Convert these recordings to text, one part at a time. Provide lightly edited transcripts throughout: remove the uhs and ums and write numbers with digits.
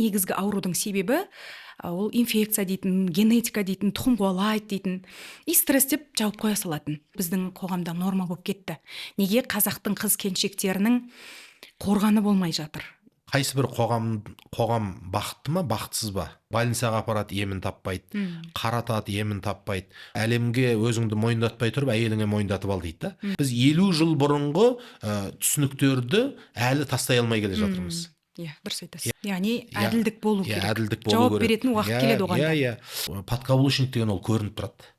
Негізгі аурудың себебі ол инфекция дейтін, генетика дейтін, тұқым қуалайды дейтін, и стресс деп жауып қоя салатын. Біздің қоғамда норма болып кетті. Неге қазақтың қыз келіншектерінің қорғаны болмай жатыр? Қайсы бір қоғам бақытты ма, бақытсыз ба? Больницаға апарады, емін таппайды, қаратады, емін таппайды. Әлемге өзіңді мойындатпай тұрып, әйеліңе мойындатып ал дейді да. Біз 50 жыл бұрынғы түсініктерді әлі тастай алмай келе жатырмыз. Дұрыс айтасыз. Яғни әділдік болу керек. Әділдік болу жауап керек. беретін уақыт келеді оған. Подкаблучник деген ол көрініп тұрады.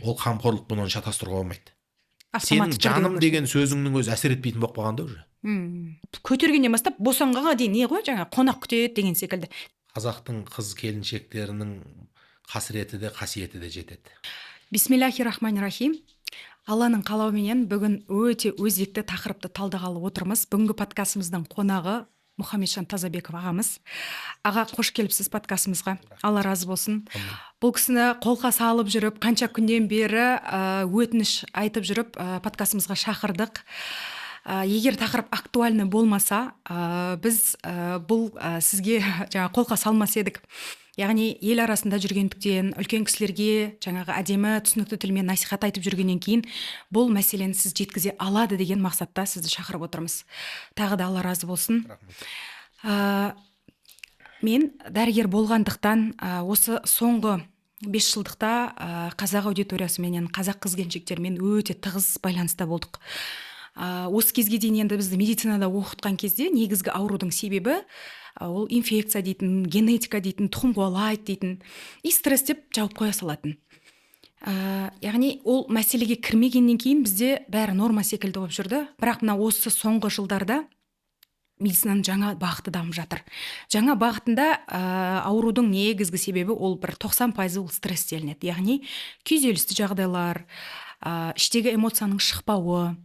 Ол қамқорлықпен оны шатастыруға болмайды. Сенің жаным деген сөзіңнің өзі әсер етпейтін болып қалғанда уже. Көтергеннен бастап босанғанға дейін не ғой, жаңа қонақ күтеді деген секілді. Қазақтың қыз келіншектерінің қасіреті де қасиеті де жетеді. Бисмиллахир-рахманир-рахим. Алланың қалауыменен бүгін өте өзекті тақырыпты талдағалы отырмыз. Бүгінгі подкастымыздың қонағы Мұхамеджан Тазабеков ағамыз. Аға, қош келіпсіз подкастымызға. Алла разы болсын. Бұл кісіні қолқа салып жүріп, қанша күннен бері өтініш айтып жүріп, подкастымызға шақырдық. Егер тақырып актуальны болмаса, біз бұл сізге жаңа қолқа салмас едік. Яғни ел арасында жүргендіктен, үлкен кісілерге жаңағы әдемі түсінікті тілмен насихат айтып жүргеннен кейін бұл мәселені сіз жеткізе алады деген мақсатта сізді шақырып отырмыз. Тағы да Алла разы болсын. Мен дәрігер болғандықтан осы соңғы 5 жылдықта қазақ аудиториясыменен, қазақ қыз-келіншектермен өте тығыз байланыста болдық. Осы кезге дейін енді бізді медицинада оқытқан кезде негізгі аурудың себебі ол инфекция дейтін, генетика дейтін, тұқым қуалайды дейтін, и стресс деп жауып қоя салатын. Яғни ол мәселеге кірмегеннен кейін бізде бәрі норма секілді болып жүрді. Бірақ мына осы соңғы жылдарда медицинаның жаңа бағыты дамып жатыр. Жаңа бағытында аурудың негізгі себебі ол бір 90% ол стресстелінеді. Яғни күйзелісті жағдайлар, іштегі эмоцияның шықпауы.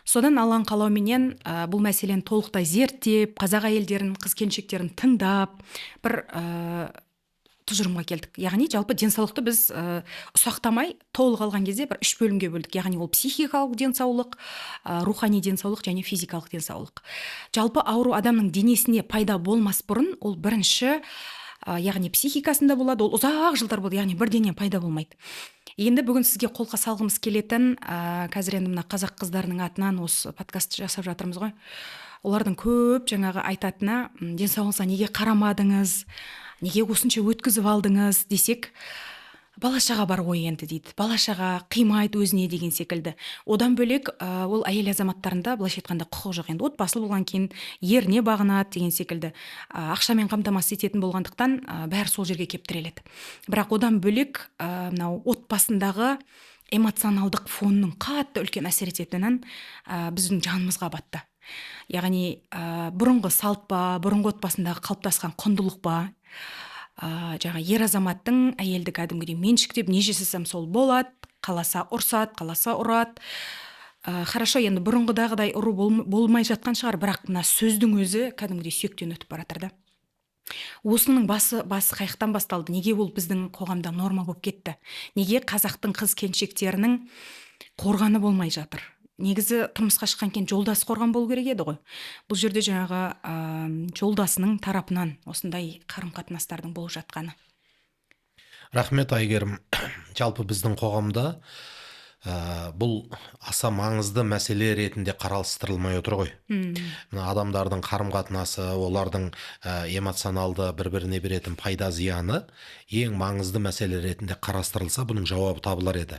Содан Алланың қалауыменен бұл мәселені толықтай зерттеп, қазақ әйелдерін, қыз-келіншектерін тыңдап, бір тұжырымға келдік. Яғни жалпы денсаулықты біз ұсақтамай толық алған кезде бір 3 бөлімге бөлдік. Яғни ол психикалық денсаулық, рухани денсаулық және физикалық денсаулық. Жалпы ауру адамның денесіне пайда болмас бұрын ол бірінші, яғни психикасында болады, ол ұзақ жылдар болды, яғни бірден пайда болмайды. Енді бүгін сізге қолқа салғымыз келетін, қазір енді мына қазақ қыздарының атынан осы подкастты жасап жатырмыз ғой. Олардың көп жаңағы айтатыны, денсаулығыңызға неге қарамадыңыз, неге осынша өткізіп алдыңыз десек, бала-шаға бар ғой енді дейді. Бала-шаға қимайды өзіне деген секілді. Одан бөлек ол әйел азаматтарында былайша айтқанда құқық жоқ. Енді отбасылы болған кейін еріне бағынады деген секілді. Ақшамен қамтамасыз ететін болғандықтан бәрі сол жерге кеп тіреледі. Бірақ одан бөлек мынау отбасындағы эмоционалдық фонның қатты үлкен әсер ететінін біздің жанымызға батты. Яғни бұрынғы салт па, бұрынғы отбасындағы қалыптасқан құндылық па, жаңа ер азаматтың әйелді кәдімгідей меншіктеп не жасасам сол болады, қаласа ұрсады, қаласа ұрады. Хорошо, енді бұрынғыдағыдай ұру болмай жатқан шығар, бірақ мына сөздің өзі кәдімгідей сүйектен өтіп баратыр да. Осының басы қайықтан басталды. Неге ол біздің қоғамда норма болып кетті? Неге қазақтың қыз-келіншектерінің қорғаны болмай жатыр? Негізі тұрмысқа шыққан кейін жолдасы қорған болу керек еді ғой. Бұл жерде жаңағы жолдасының тарапынан осындай қарым-қатынастардың болып жатқаны. Рахмет, Айгерім. Жалпы біздің қоғамда бұл аса маңызды мәселе ретінде қаралыстырылмай отыр ғой. Адамдардың қарым-қатынасы, олардың эмоционалды бір-біріне беретін пайда зияны ең маңызды мәселе ретінде қарастырылса, бұның жауабы табылар еді.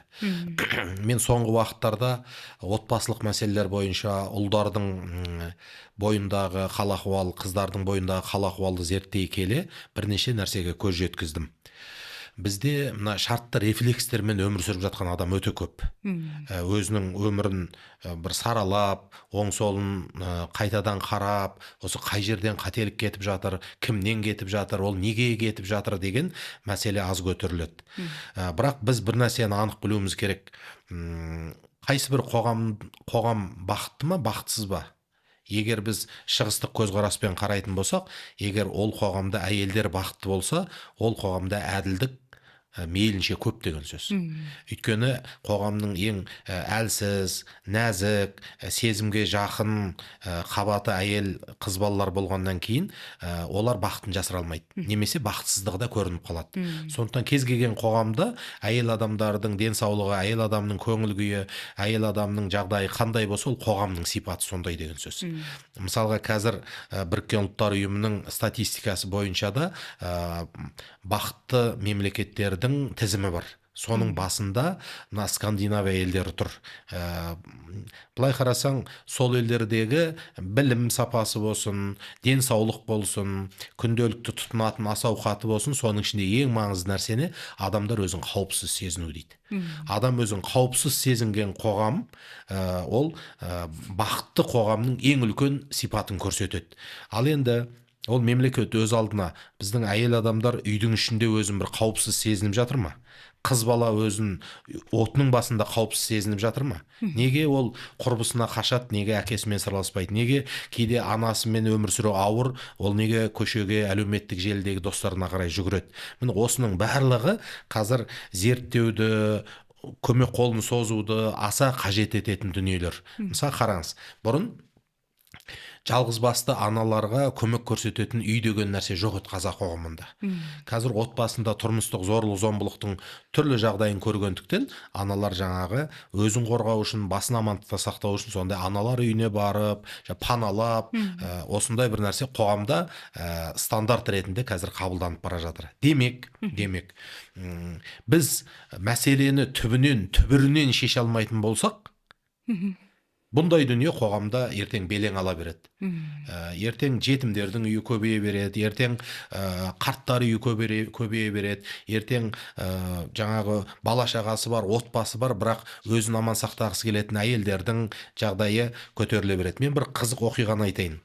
Мен соңғы уақыттарда отбасылық мәселелер бойынша ұлдардың бойындағы хал-ахуал, қыздардың бойындағы хал-ахуалды зерттей келе бірнеше нәрсеге көз жеткіздім. Бізде мына шартты рефлекстермен өмір сүріп жатқан адам өте көп. Өзінің өмірін бір саралап, оң солын қайтадан қарап, осы қай жерден қателік кетіп жатыр, кімнен кетіп жатыр, ол неге кетіп жатыр деген мәселе аз көтеріледі. Бірақ біз бір нәрсені анық білуіміз керек. Қайсы бір қоғам бақытты ма, бақытсыз ба? Егер біз шығыстық көзқараспен қарайтын болсақ, егер ол қоғамда әйелдер бақытты болса, ол қоғамда әділдік мейлінше көп деген сөз. Өйткені қоғамның ең әлсіз, нәзік, сезімге жақын қабаты әйел қыз балалар болғаннан кейін олар бақытын жасыра алмайды, немесе бақытсыздығы да көрініп қалады. Сондықтан кез келген қоғамда әйел адамдардың денсаулығы, әйел адамның көңіл күйі, әйел адамның жағдайы қандай болса, ол қоғамның сипаты сондай деген сөз. Мысалға қазір Біріккен ұлттар ұйымының статистикасы бойынша да бақытты мемлекеттердің тізімі бар. Соның басында мына Скандинавия елдері тұр. Былай қарасаң, сол елдердегі білім сапасы болсын, денсаулық болсын, күнделікті тұтынатын ас ауқаты болсын, соның ішінде ең маңызды нәрсені адамдар өзін қауіпсіз сезіну дейді. Адам өзін қауіпсіз сезінген қоғам, ол бақытты қоғамның ең үлкен сипатын көрсетеді. Ал енді ол мемлекет өз алдына біздің әйел адамдар үйдің ішінде өзін бір қауіпсіз сезініп жатыр ма? Қыз бала өзін отының басында қауіпсіз сезініп жатыр ма? Неге ол құрбысына қашады, неге әкесімен сырласпайды, неге кейде анасымен өмір сүру ауыр, ол неге көшеге, әлеуметтік желідегі достарына қарай жүгіреді? Міне осының барлығы қазір зерттеуді, көмек қолын созуды аса қажет ететін дүниелер. Мысалы қараңыз, бұрын жалғыз басты аналарға көмек көрсететін үй деген нәрсе жоқ еді қазақ қоғамында. Қазір отбасында тұрмыстық зорлық-зомбылықтың түрлі жағдайын көргендіктен аналар жаңағы өзін қорғау үшін, басын амандықта сақтау үшін сондай аналар үйіне барып, паналап, осындай бір нәрсе қоғамда стандарт ретінде қазір қабылданып бара жатыр. Демек, біз мәселені түбірінен шеше алмайтын болсақ, бұндай дүние қоғамда ертең белең ала береді. Ертең жетімдердің үйі көбейе береді, ертең қарттар үйі көбейе береді, ертең жаңағы бала шағасы бар, отбасы бар, бірақ өзін аман сақтағысы келетін әйелдердің жағдайы көтеріле береді. Мен бір қызық оқиғаны айтайын.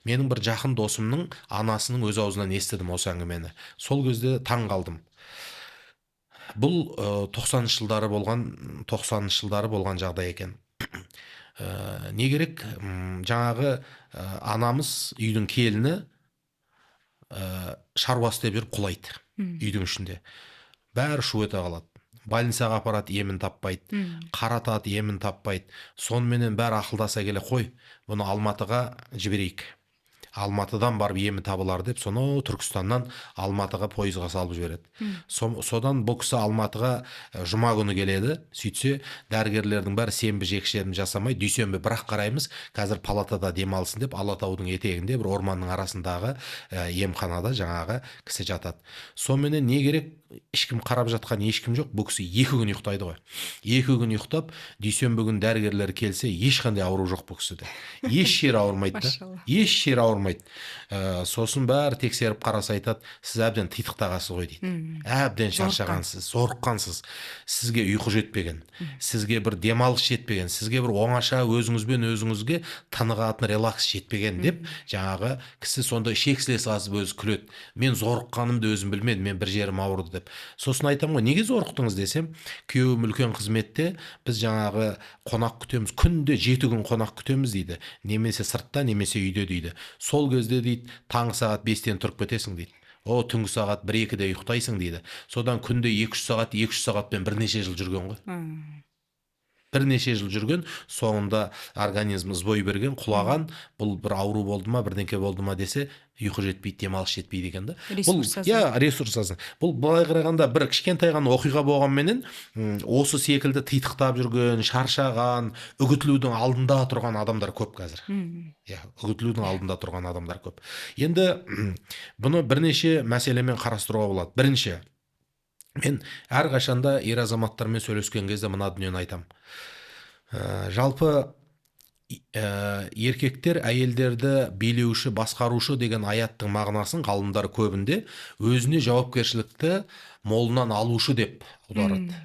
Менің бір жақын досымның анасының өз аузынан естідім осы әңгімені. Сол кезде таң қалдым. Бұл 90-шы жылдары болған жағдай екен. Не керек, жаңағы анамыз үйдің келіні шаруа істеп жүріп құлайды үйдің ішінде. Бәрі шу ете қалады. Больницаға апарады, емін таппайды, қаратады, емін таппайды. Сонымен бәрі ақылдаса келе, қой, бұны Алматыға жіберейік. Алматыдан барып емі табылар деп, соны Түркістаннан Алматыға пойызға салып жібереді. Содан бұл кісі Алматыға жұма күні келеді. Сөйтсе, дәрігерлердің бәрі сенбі жексенбі жасамай, дүйсенбі бірақ қараймыз, қазір палатада демалсын деп, Алатаудың етегінде бір орманның арасындағы емханада жаңағы кісі жатады. Сонымен не керек? Ешкім қарап жатқан ешкім жоқ. Бұл кісі 2 күн ұйықтайды ғой. 2 күн ұйықтап, дүйсенбі күн дәрігерлер келсе, ешқандай ауру жоқ бұл кісіде. Еш жері ауырмайды да. Еш жері ауырмайды. Сосын бәрі тексеріп қараса айтады, сіз әбден титықтағасыз ғой дейді. Әбден шаршағансыз, зорыққансыз. Сізге ұйқы жетпеген, сізге бір демалыс жетпеген, сізге бір оңаша өзіңізбен өзіңізге тынығатын релакс жетпеген деп, жаңағы кісі сонда шексілес азып өзі күледі. Мен зорыққанымды өзім білмедім, мен бір жерім ауырды деп. Сосын айтамын ғой, неге зорықтыңыз десем, күйеуім үлкен қызметте, біз жаңағы қонақ күтеміз, күнде 7 күн қонақ күтеміз дейді. Немесе сыртта, немесе үйде дейді. Сол кезде дейді, таңғы сағат 5-тен тұрып кетесің дейді. Түнгі сағат 1-2-де ұйықтайсың дейді. Содан күнде 200 сағатпен бірнеше жыл жүрген ғой. Бірнеше жыл жүрген, соңында организм бой берген, құлаған, бұл бір ауру болды ма, бірдеңке болды ма десе, ұйқы жетпейді, демалыс жетпейді екен да. Ресурс азын. Бұл былай қарағанда бір кішкентай ғана оқиға болғанменен, осы секілді титықтап жүрген, шаршаған, үгітілудің алдында тұрған адамдар көп қазір. Үгітілудің алдында тұрған адамдар көп. Енді бұны бірнеше мәселемен қарастыруға болады. Бірінші, мен әрқашанда ер азаматтармен сөйлескен кезде мына дүниені айтам. Жалпы еркектер әйелдерді билеуші, басқарушы деген аяттың мағынасын ғалымдар көбінде өзіне жауапкершілікті молынан алушы деп аударады.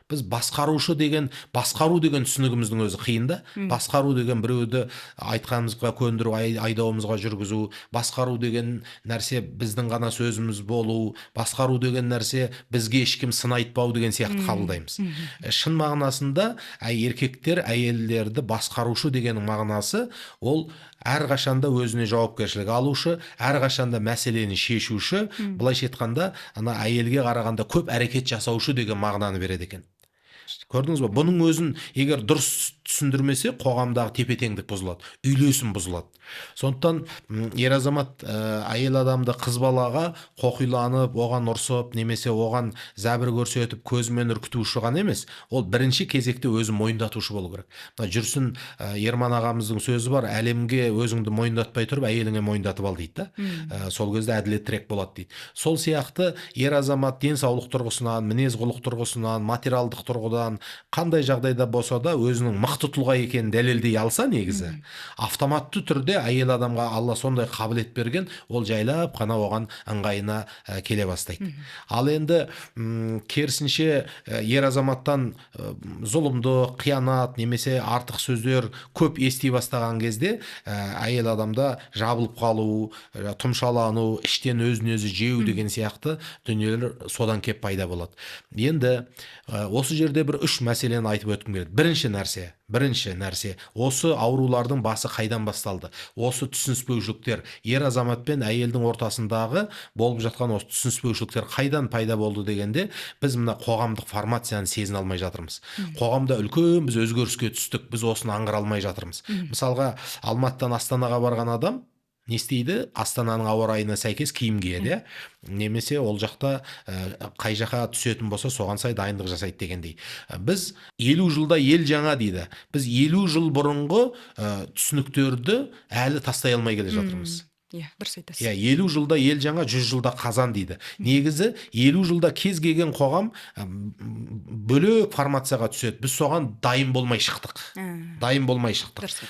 біз басқару деген түсінігіміздің өзі қиын да. Басқару деген біреуді айтқанымызға көндіру, айдауымызға жүргізу, басқару деген нәрсе біздің ғана сөзіміз болу, басқару деген нәрсе бізге ешкім сын айтпау деген сияқты қабылдаймыз. Шын мағынасында еркектер әйелдерді басқарушы деген мағынасы ол әрқашанда өзіне жауапкершілік алушы, әрқашанда мәселені шешуші, былайша айтқанда ана әйелге қарағанда көп әрекет жасаушы деген мағынаны береді екен. Көрдіңіз ба? Бұның өзін егер дұрыс түсіндірмесе, қоғамдағы тепе-теңдік бұзылады, үйлесім бұзылады. Сондықтан ер азамат әйел адамды қыз балаға қоқиланып, оған ұрсып, немесе оған зәбір көрсетіп, көзімен үркітуші ғана емес, ол бірінші кезекте өзі мойындатушы болу керек. Жүрсін Ерман ағамыздың сөзі бар, әлемге өзіңді мойындатпай тұрып, әйеліңе мойындатып ал дейді да. Сол кезде әділеттірек болады дейді. Сол сияқты ер азамат денсаулық тұрғысынан, мінез құлық тұрғысынан, материалдық тұрғыдан қандай жағдайда болса да өзінің мықты тұлға екенін дәлелдей алса, негізі автоматты түрде әйел адамға Алла сондай қабілет берген, ол жайлап қана оған ыңғайына келе бастайды. Ал енді керісінше ер азаматтан зұлымдық, қиянат немесе артық сөздер көп ести бастаған кезде әйел адамда жабылып қалу, тұмшалану, іштен өзін өзі жеу деген сияқты дүниелер содан кеп пайда болады. Енді осы жерде бір үш мәселені айтып өткім келеді. Бірінші нәрсе, осы аурулардың басы қайдан басталды? Осы түсініспеушіліктер, ер азамат пен әйелдің ортасындағы болып жатқан осы түсініспеушіліктер қайдан пайда болды дегенде, біз мына қоғамдық формацияны сезіне алмай жатырмыз. Қоғамда үлкен біз өзгеріске түстік, біз осыны аңғара алмай жатырмыз. Мысалға, Алматыдан Астанаға барған адам не істейді? Астананың ауа райына сәйкес киім киеді, немесе ол жақта қай жаққа түсетін болса соған сай дайындық жасайды дегендей. Біз 50 жылда ел жаңа дейді. Біз 50 жыл бұрынғы түсініктерді әлі тастай алмай келе жатырмыз. Дұрыс айтасыз. 50 жылда ел жаңа, 100 жылда қазан дейді. Негізі 50 жылда кез келген қоғам бөлек формацияға түседі. Біз соған дайын болмай шықтық.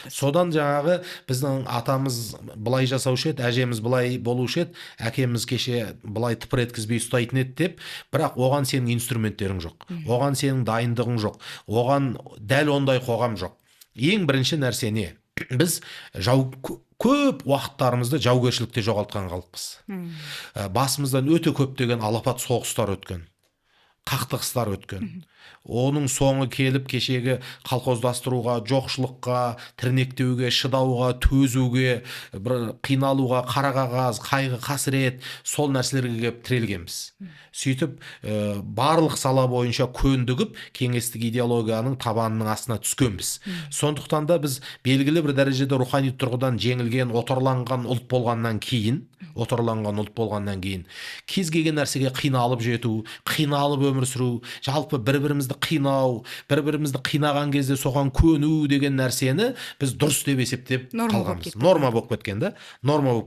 Содан жаңағы біздің атамыз былай жасаушы еді, әжеміз былай болушы еді, әкеміз кеше былай тыпыр еткізбей ұстайтын еді деп, бірақ оған сенің инструменттерің жоқ. Оған сенің дайындығың жоқ. Оған дәл ондай қоғам жоқ. Ең бірінші нәрсе не? Біз көп уақыттарымызды жаугершілікте жоғалтқан халықпыз. Басымыздан өте көптеген алапат соғыстар өткен, қақтығыстар өткен. Оның соңы келіп кешегі колхоздастыруға, жоқшылыққа, тірнектеуге, шыдауға, төзуге, бір қиналуға, қара қағаз, қайғы, қасірет, сол нәрселерге келіп тірелгенбіз. Сөйтіп барлық сала бойынша көндігіп, кеңестік идеологияның табанының астына түскенбіз. Сондықтан да біз белгілі бір дәрежеде рухани тұрғыдан жеңілген, отарланған ұлт болғаннан кейін, кез келген нәрсеге қиналып жету, қиналып өмір сүру, жалпы бір-бірімізді қинау, бір-бірімізді қинаған кезде соған көну деген нәрсені біз дұрыс деп есептеп қалғанбыз. Норма болып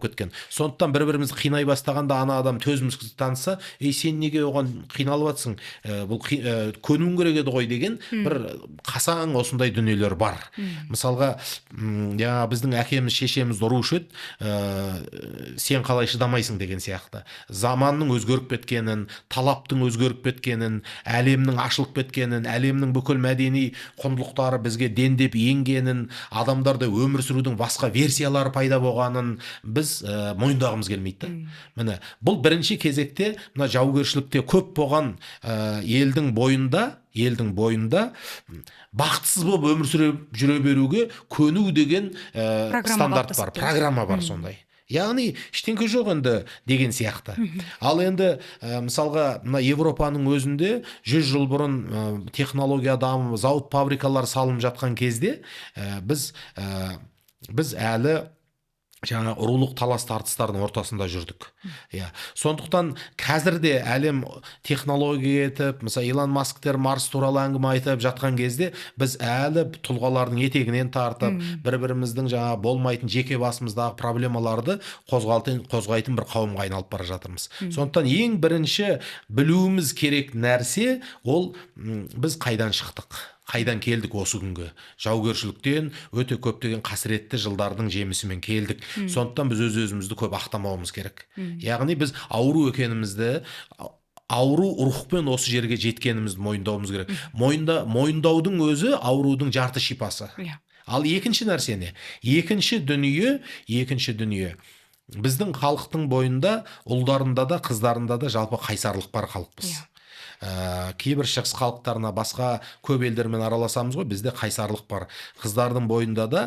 кеткен. Сондықтан бір-бірімізді қинай бастағанда ана адам төзімсіздік танытса, сен неге оған қиналып жатсың? Бұл көнуің керек еді ғой деген бір қасаң осындай дүниелер бар. Мысалға, біздің әкеміз, шешеміз ұрушы еді, сен қалай шыдамайсың деген сияқты. Заманның өзгеріп кеткенін, талаптың өзгеріп кеткенін, әлемнің ашылып кеткенін, әлемнің бүкіл мәдени құндылықтары бізге дендеп енгенін, адамдарда өмір сүрудің басқа версиялары пайда болғанын біз мойындағымыз келмейді. Міне, бұл бірінші кезекте мына жаугершілікте көп болған елдің бойында бақытсыз болып өмір жүре беруге көну деген стандарт бар, программа бар сондай. Яғни ештеңке жоқ енді деген сияқты. Ал енді мысалға мына Европаның өзінде 100 жыл бұрын технология дамып, зауыт фабрикалар салынып жатқан кезде біз әлі жаңа ұрулық талас тартыстардың ортасында жүрдік. Сондықтан қазір де әлем технология етіп, мысалы Илон Масктер Марс туралы әңгіме айтып жатқан кезде біз әлі тұлғалардың етегінен тартып, бір-біріміздің жаңа болмайтын жеке басымыздағы проблемаларды қозғайтын бір қауымға айналып бара жатырмыз. Сондықтан ең бірінші білуіміз керек нәрсе ол біз қайдан шықтық, қайдан келдік осы күнге. Жаугершіліктен өте көптеген қасіретті жылдардың жемісімен келдік. Сондықтан біз өзімізді көп ақтамауымыз керек. Яғни біз ауру екенімізді, ауру рухпен осы жерге жеткенімізді мойындауымыз керек. Мойындаудың өзі аурудың жарты шипасы. Ал екінші нәрсе не? Екінші дүние біздің халықтың бойында, ұлдарында да, қыздарында да жалпы қайсарлық бар халықпыз. Кейбір шығыс халықтарына, басқа көп елдермен араласамыз ғой, бізде қайсарлық бар. Қыздардың бойында да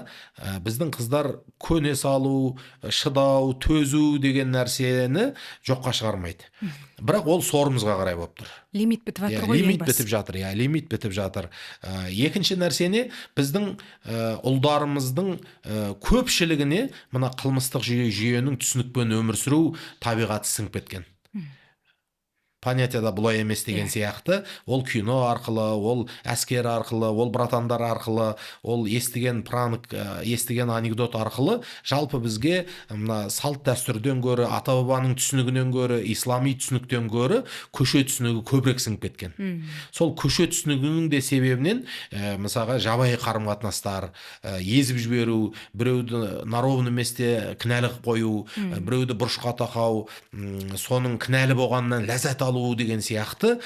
біздің қыздар көне салу, шыдау, төзу деген нәрсені жоққа шығармайды. Бірақ ол сорымызға қарай болып тұр. Лимит бітіп жатыр ғой. Лимит бітіп жатыр. Екінші нәрсені біздің ұлдарымыздың көпшілігіне мына қылмыстық жүйенің түсінікпен өмір сүру табиғаты сіңіп кеткен. Понятияда бұлай емес деген сияқты, ол кино арқылы, ол әскер арқылы, ол братандар арқылы, ол естіген анекдот арқылы жалпы бізге мына салт дәстүрден гөрі, ата-бабаның түсінігінен гөрі, ислами түсініктен гөрі көше түсінігі көбірек сіңіп кеткен. Сол көше түсінігінің де себебінен мысалға жабайы қарым-қатынастар, езіп жіберу, біреуді наровын еместе кінәлі қою, біреуді бұрышқа тақау, соның кінәлі болғанынан ләззат алу деген сияқты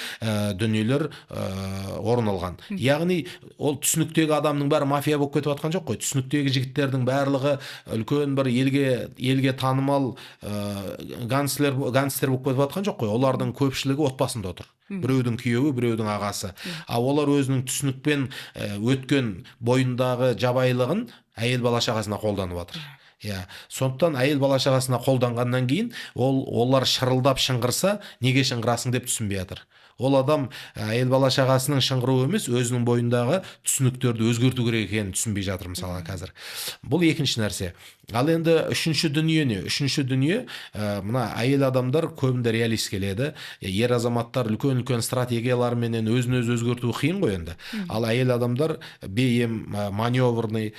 дүниелер орын алған. Яғни ол түсініктегі адамның бәрі мафия болып кетіп жатқан жоқ қой. Түсініктегі жігіттердің барлығы үлкен бір елге танымал гангстер болып кетіп жатқан жоқ қой. Олардың көпшілігі отбасында отыр. Біреудің күйеуі, біреудің ағасы. Олар өзінің түсінікпен өткен бойындағы жабайылығын әйел бала шағасына қолданып жатыр. Сондықтан әйел бала шағасына қолданғаннан кейін олар шырылдап шыңғырса, неге шыңғырасың деп түсінбей жатыр. Ол адам әйел бала шағасының шыңғыруы емес, өзінің бойындағы түсініктерді өзгерту керек екенін түсінбей жатыр мысалға қазір. Бұл екінші нәрсе. Ал енді үшінші дүние не? Үшінші дүние, мына әйел адамдар көбінде реалист келеді. Ер азаматтар үлкен стратегияларменен өзін өзгерту қиын ғой енді. Ал әйел адамдар бейім, маневрный,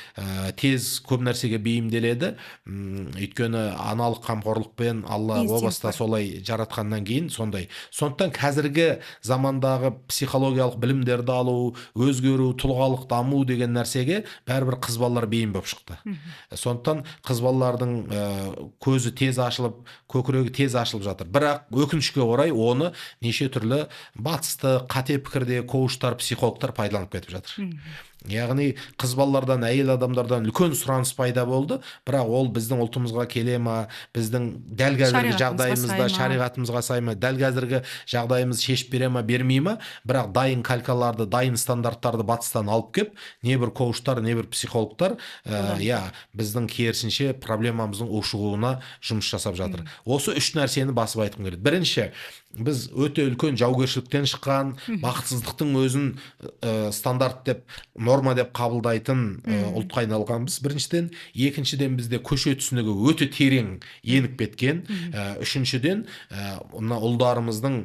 тез көп нәрсеге бейімделеді. Өйткені аналық қамқорлықпен Алла о баста солай жаратқаннан кейін сондай. Сондықтан қазіргі замандағы психологиялық білімдерді алу, өзгеру, тұлғалық даму деген нәрсеге бәрібір қыз балалар бейім болып шықты. Сондықтан қыз балалардың көзі тез ашылып, көкірегі тез ашылып жатыр. Бірақ өкінішке орай оны неше түрлі батысты, қате пікірде коучтар, психологтар пайдаланып кетіп жатыр. Яғни қыз балалардан, әйел адамдардан үлкен сұраныс пайда болды, бірақ ол біздің ұлтымызға келе ма, біздің дәл қазіргі жағдайымызда, шариғатымызға сай ма, дәл қазіргі жағдайымыз шешіп бере ма, бермей ма, бірақ дайын калькаларды, дайын стандарттарды батыстан алып кеп, не бір коучтар, не бір психологтар біздің керісінше проблемамыздың ушығуына жұмыс жасап жатыр. Осы үш нәрсені басып айтқым келеді. Бірінші, біз өте үлкен жаугершіліктен шыққан, бақытсыздықтың өзін стандарт деп, норма деп қабылдайтын ұлтқа айналғанбыз біріншіден. Екіншіден, бізде көше түсінігі өте терең еніп кеткен. Үшіншіден, мына ұлдарымыздың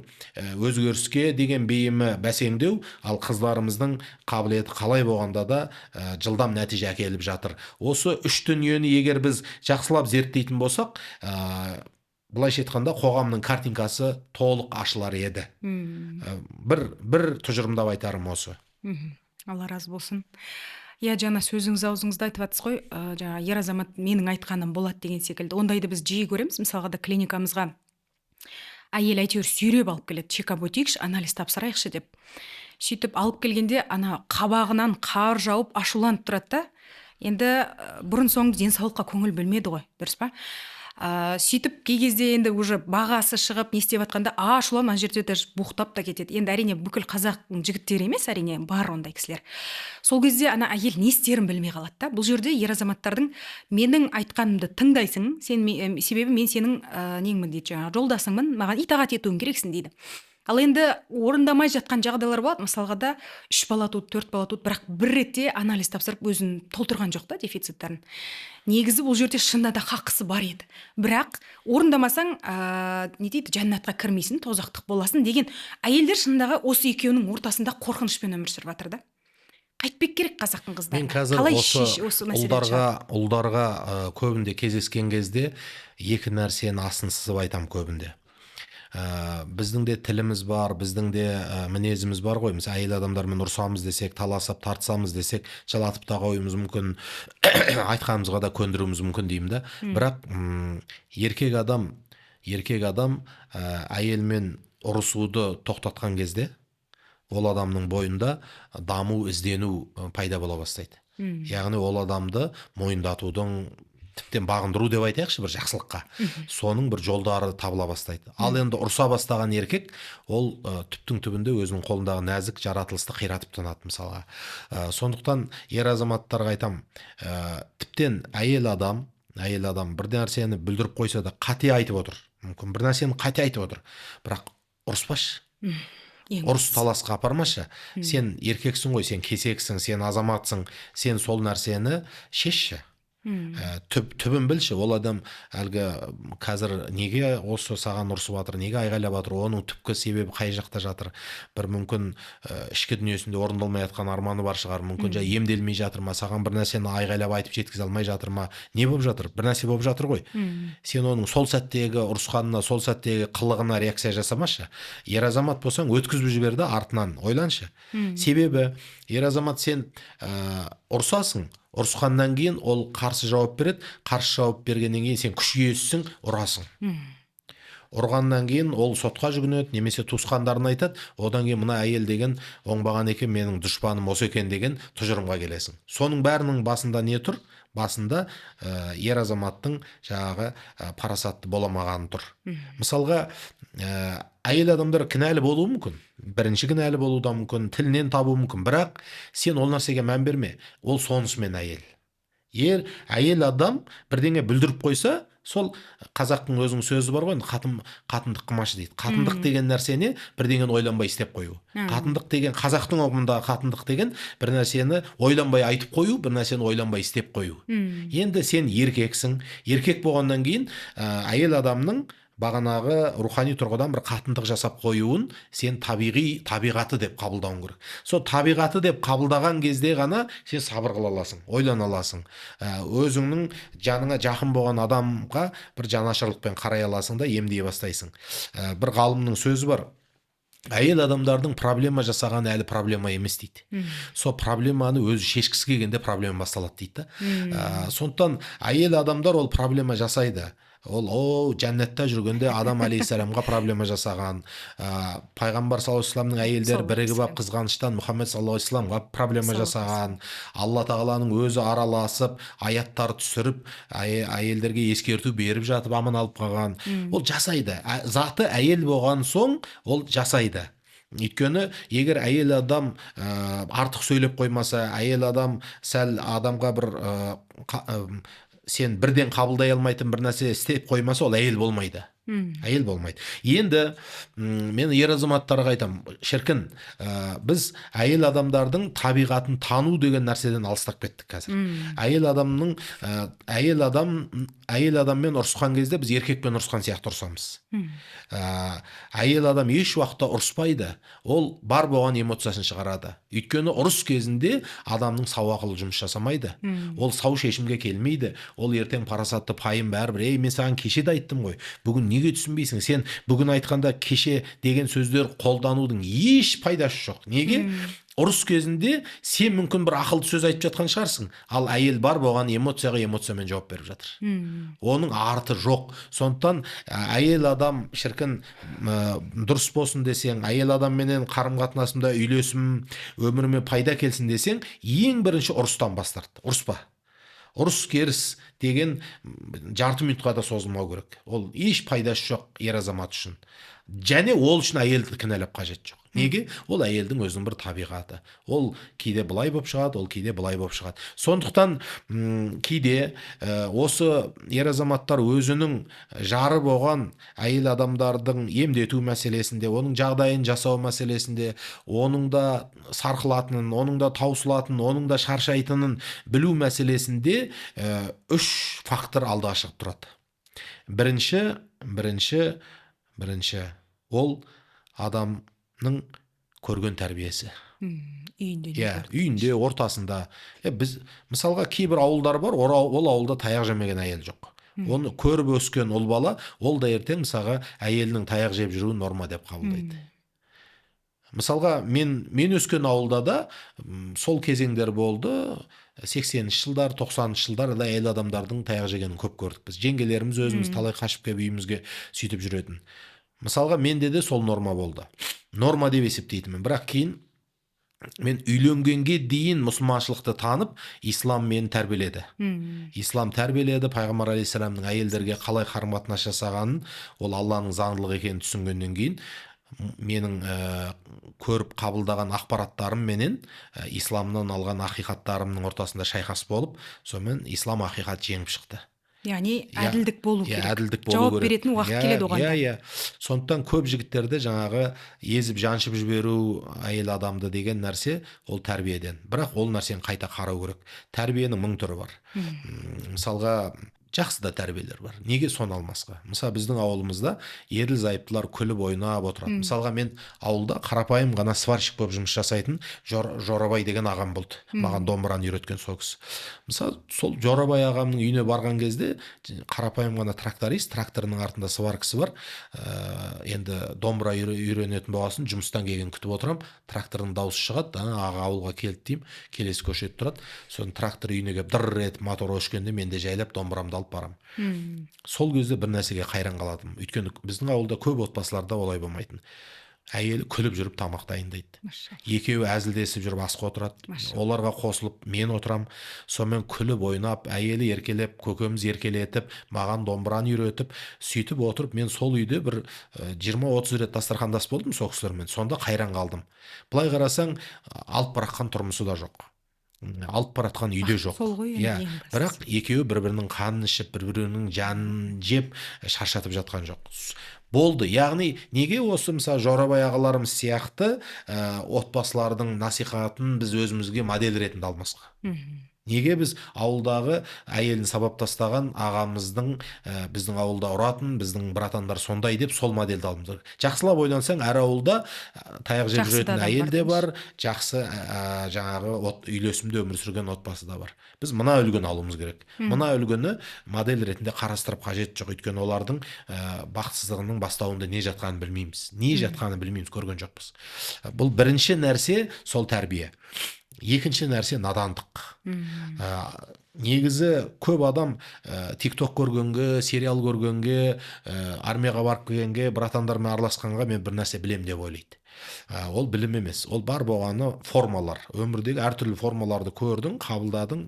өзгеріске деген бейімі бәсеңдеу, ал қыздарымыздың қабілеті қалай болғанда да жылдам нәтиже әкеліп жатыр. Осы үш дүниені егер біз жақсылап зерттейтін болсақ, былайша айтқанда қоғамның картинкасы толық ашылар еді. Бір тұжырымдап айтарым осы. Алла разы болсын. Жаңа сөзіңіз аузыңызда айтып жатсыз ғой, жаңа ер азамат менің айтқаным болады деген секілді. Ондайды біз жиі көреміз. Мысалға да клиникамызға әйел әйтеуір сүйреп алып келеді. Чекап өтейікші, анализ тапсырайықшы деп. Сөйтіп алып келгенде ана қабағынан қар жауып ашуланып тұрады да. Енді бұрын соңды денсаулыққа көңіл бөлмеді ғой, дұрыс па? Сөйтіп кей кезде енді уже бағасы шығып не істеп жатқанда ашуланып ана жерде даже буқтап та кетеді. Енді әрине бүкіл қазақтың жігіттері емес, әрине бар ондай кісілер. Сол кезде ана әйел не істерін білмей қалады да. Бұл жерде ер азаматтардың менің айтқанымды тыңдайсың, себебі мен сенің неңмін дейді, жаңағы жолдасыңмын, маған итағат етуің керексің дейді. Ал енді орындамай жатқан жағдайлар болады. Мысалға да 3 бала туды, 4 бала туды, бірақ бір ретте анализ тапсырып өзін толтырған жоқ та дефициттарын. Негізі бұл жерде шынында да хақысы бар еді. Бірақ орындамасаң, не дейді, жәннатқа кірмейсің, тозақтық боласың деген әйелдер шынындағы осы екеуінің ортасында қорқынышпен өмір сүріп жатыр да. Қайтпек керек қазақтың қыздарына. Мен қазір осы ұлдарға көбінде кездескен кезде екі нәрсені асын сызып айтам көбінде. Біздің де тіліміз бар, біздің де мінезіміз бар ғой. Мысалы, әйел адамдармен ұрсамыз десек, таласып тартсамыз десек, жылатып та қоюымыз мүмкін, айтқанымызға да көндіруіміз мүмкін деймін да. Бірақ еркек адам әйелмен ұрысуды тоқтатқан кезде ол адамның бойында даму, іздену пайда бола бастайды. Яғни ол адамды мойындатудың, тіптен бағындыру деп айтайықшы, бір жақсылыққа, соның бір жолдары табыла бастайды. Ал енді ұрса бастаған еркек, ол түптің түбінде өзінің қолындағы нәзік жаратылысты қиратып тынады мысалға. Сондықтан ер азаматтарға айтам, тіптен әйел адам бір нәрсені бүлдіріп қойса да қате айтып отыр. Мүмкін бір нәрсені қате айтып отыр. Бірақ ұрыспашы. Ұрыс таласқа апармашы. Сен еркексің ғой, сен кесексің, сен азаматсың, сен сол нәрсені шешші. Түбін білші. Ол адам әлгі қазір неге осы саған ұрысып жатыр, неге айғайлап жатыр, оның түпкі себебі қай жақта жатыр. Бір мүмкін ішкі дүниесінде орындалмай жатқан арманы бар шығар, мүмкін жай емделмей жатыр ма, саған бір нәрсені айғайлап айтып жеткізе алмай жатыр ма, не болып жатыр? Бір нәрсе болып жатыр ғой. Сен оның сол сәттегі ұрысқанына, сол сәттегі қылығына реакция жасамашы. Ер азамат болсаң, өткізіп жіберді, артынан ойланшы. Себебі ер азамат сен ұрсасың, ұрысқаннан кейін ол қарсы жауап береді, қарсы жауап бергеннен кейін сен күш иесісің, ұрасың. Ұрғаннан кейін ол сотқа жүгінеді, немесе туысқандарына айтады, одан кейін мына әйел деген оңбаған екен, менің дұшпаным осы екен деген тұжырымға келесің. Соның бәрінің басында не тұр? Басында ер азаматтың жаңағы парасатты боламағаны тұр. Мысалға, әйел адамдар кінәлі болуы мүмкін. Бірінші кінәлі болуы да мүмкін, тілінен табуы мүмкін. Бірақ сен ол нәрсеге мән берме. Ол сонысымен әйел. Әйел адам бірдеңе бүлдіріп қойса, сол қазақтың өзінің сөзі бар ғой, қатындық қымашы дейді. Қатындық деген нәрсені бірдеңені ойланбай істеп қою. Қатындық деген, қазақтың ұғымындағы қатындық деген бір нәрсені ойланбай айтып қою, бір нәрсені ойланбай істеп қою. Енді сен еркексің. Еркек болғаннан кейін әйел адамның бағанағы рухани тұрғыдан бір қатындық жасап қоюын сен табиғаты деп қабылдауың керек. Сол табиғаты деп қабылдаған кезде ғана сен сабыр қыла аласың, ойлана аласың. Өзіңнің жаныңа жақын болған адамға бір жанашырлықпен қарай аласың да емдей бастайсың. Бір ғалымның сөзі бар. Әйел адамдардың проблема жасаған әлі проблема емес дейді. Сол проблеманы өзі шешкісі келгенде проблема басталады дейді. Сондықтан әйел адамдар ол проблема жасайды. Ол жәннатта жүргенде Адам алейхиссаламға проблема жасаған, пайғамбар саллаллаху алейхи вассаламның әйелдері бірігіп алып қызғаныштан Мұхаммед саллаллаху алейхи вассаламға проблема жасаған, Алла тағаланың өзі араласып аяттар түсіріп әйелдерге ескерту беріп жатып аман алып қалған. Ол жасайды. Заты әйел болған соң ол жасайды. Өйткені егер әйел адам артық сөйлеп қоймаса, әйел адам сәл адамға бір сен бірден қабылдай алмайтын бір нәрсе істеп қоймаса, ол әйел болмайды. Әйел болмайды. Енді мен ер азаматтарға айтам, шіркін, біз әйел адамдардың табиғатын тану деген нәрседен алыстап кеттік қазір. Әйел адаммен ұрысқан кезде біз еркекпен ұрысқан сияқты ұрысамыз. Әйел адам еш уақытта ұрыспайды, ол бар болған эмоциясын шығарады. Өйткені ұрыс кезінде адамның сау ақылы жұмыс жасамайды, ол сау шешімге келмейді, ол ертең парасатты пайым бәрібір, мен саған кеше де айттым ғой, бүгін неге түсінбейсің? Сен бүгін айтқанда кеше деген сөздер қолданудың еш пайдасы жоқ. Неге? Ұрыс кезінде сен мүмкін бір ақылды сөз айтып жатқан шығарсың, ал әйел бар болған эмоциямен жауап беріп жатыр. Оның арты жоқ. Сондықтан әйел адам шіркін дұрыс болсын десең, әйел адамменен қарым-қатынасымда үйлесім, өміріме пайда келсін десең, ең бірінші ұрыстан бас тарт. Ұрыспа. Ұрыс керіс деген жарты минутқа да созылмау керек. Ол еш пайдасы жоқ ер азамат үшін. Және ол үшін әйелді кінәлап қажет жоқ. Неге? Ол әйелдің өзінің бір табиғаты. Ол кейде былай болып шығады, ол кейде былай болып шығады. Сондықтан кейде осы ер азаматтар өзінің жары болған әйел адамдардың емдету мәселесінде, оның жағдайын жасау мәселесінде, оның да сарқылатынын, оның да таусылатынын, оның да шаршайтынын білу мәселесінде үш фактор алға шығып тұрады. Бірінші ол адамның көрген тәрбиесі. Үйінде, ортасында. Біз мысалға кейбір ауылдар бар, ол ауылда таяқ жемеген әйел жоқ. Оны көріп өскен ол бала, ол да ертең мысалға әйелінің таяқ жеп жүруін норма деп қабылдайды. Мысалға мен өскен ауылда да сол кезеңдер болды. 80-ші жылдар, 90-ші жылдарда әйел адамдардың таяқ жегенін көп көрдік біз. Жеңгелеріміз өзіміз талай қашып келіп үйімізге сөйтіп жүретін. мысалға менде де сол норма болды. Норма деп есептейтінмін. Бірақ кейін мен үйленгенге дейін мұсылманшылықты танып, ислам мені тәрбиеледі. Ислам тәрбиеледі, пайғамбар алейхиссаламның әйелдерге қалай қарым-қатынас жасағанын, ол Алланың заңдылығы екенін түсінгеннен кейін менің көріп қабылдаған ақпараттарым менен исламнан алған ақиқаттарымның ортасында шайқас болып, сонымен ислам ақиқат жеңіп шықты. Яғни әділдік болу керек. Әділдік болу Жауап керек. беретін уақыт келеді оған. Иә. Сондықтан көп жігіттерді жаңағы езіп жаншып жіберу әйел адамды деген нәрсе ол тәрбиеден. Бірақ ол нәрсені қайта қарау керек. Тәрбиенің 1000 түрі бар. Мысалға жақсы да тәрбиелер бар. Неге соны алмасқа? Мысалы біздің ауылымызда ерлі зайыптылар күліп ойнап отырады. Мысалға мен ауылда қарапайым ғана сварщик болып жұмыс жасайтын Жорабай деген ағам болды. Маған домбыраны үйреткен сол кісі. Мысалы сол Жорабай ағамның үйіне барған кезде қарапайым ғана тракторист, тракторының артында сваркасы бар. Енді домбыра үйренетін болғасын, жұмыстан келген күтіп отырам. Трактордың дауысы шығады, аға ауылға келді деймін. Келесі көшеде тұрады. Сосын трактор үйіне келіп дыр етіп мотор өшкенде мен де жайлап домбырамды алып барам. Сол кезде бір нәрсеге қайран қаладым. Өйткені біздің ауылда көп отбасыларда олай болмайтын. Әйелі күліп жүріп тамақ дайындайды. Екеуі әзілдесіп жүріп асқа отырады. Оларға қосылып мен отырам. Сонымен күліп ойнап, әйелі еркелеп, көкеміз еркелетіп, маған домбыраны үйретіп, сөйтіп отырып, мен сол үйде бір 20-30 рет дастархандас болдым сол кісілермен. Сонда қайран қалдым. Былай қарасаң, алып баратқан тұрмысы да жоқ. Алып баратқан үйде жоқ. Бірақ екеуі бір-бірінің қанын ішіп, бір-бірінің жанын жеп, шаршатып жатқан жоқ. Болды. Яғни неге осы мысалы Жорабай ағаларымыз сияқты отбасылардың насихатын біз өзімізге модель ретінде алмасқа? Неге біз ауылдағы әйелін сабап тастаған ағамыздың біздің ауылда ұратын, біздің братандар сондай деп сол модельді алып? Жақсылап ойлансаң, әр ауылда таяқ жеп жүретін әйел де бар, жақсы жаңағы үйлесімде өмір сүрген отбасы да бар. Біз мына үлгіні алуымыз керек. Мына үлгіні модель ретінде қарастырып қажет жоқ. Өйткені олардың бақытсыздығының бастауында не жатқанын білмейміз. Көрген жоқпыз. Бұл бірінші нәрсе сол тәрбие. Екінші нәрсе надандық. Негізі көп адам тикток көргенге, сериал көргенге, армияға барып келгенге, братандармен араласқанға мен бір нәрсе білем деп ойлайды. Ол білім емес. Ол бар болғаны формалар. Өмірдегі әртүрлі формаларды көрдің, қабылдадың,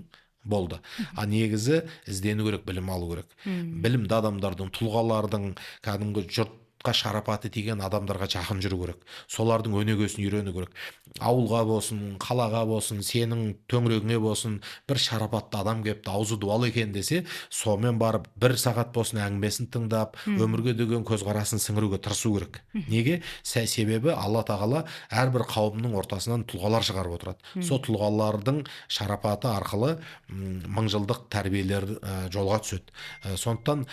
болды. Негізі іздену керек, білім алу керек. Білімді адамдардың, тұлғалардың, кәдімгі жұртқа шарапаты тиген адамдарға жақын жүру керек. Солардың өнегесін үйрену керек. Ауылға болсын, қалаға болсын, сенің төңірегіңе болсын, бір шарапатты адам келіпті, аузы дуалы екен десе, сонымен барып 1 сағат болсын әңгімесін тыңдап, өмірге деген көзқарасын сіңіруге тырысу керек. Неге? Себебі Алла тағала әрбір қауымның ортасынан тұлғалар шығарып отырады. Сол тұлғалардың шарапаты арқылы 1000 жылдық тәрбиелер жолға түседі. Сондықтан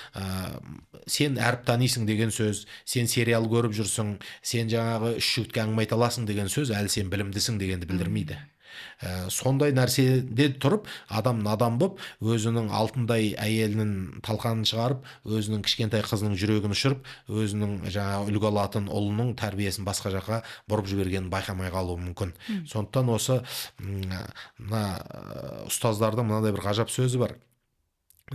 сен әріп танисың деген сөз, сен сериал көріп жүрсің, сен жаңағы 3 жігітке әңгіме айта аласың деген сөз, әлі сен білімдісің дегенді білдірмейді. Сондай нәрседе тұрып, адам надан болып, өзінің алтындай әйелінің талқанын шығарып, өзінің кішкентай қызының жүрегін ұшырып, өзінің жаңа үлгі алатын ұлының тәрбиесін басқа жаққа бұрып жібергенін байқамай қалуы мүмкін. Сондықтан осы ұстаздардың мынандай бір ғажап сөзі бар.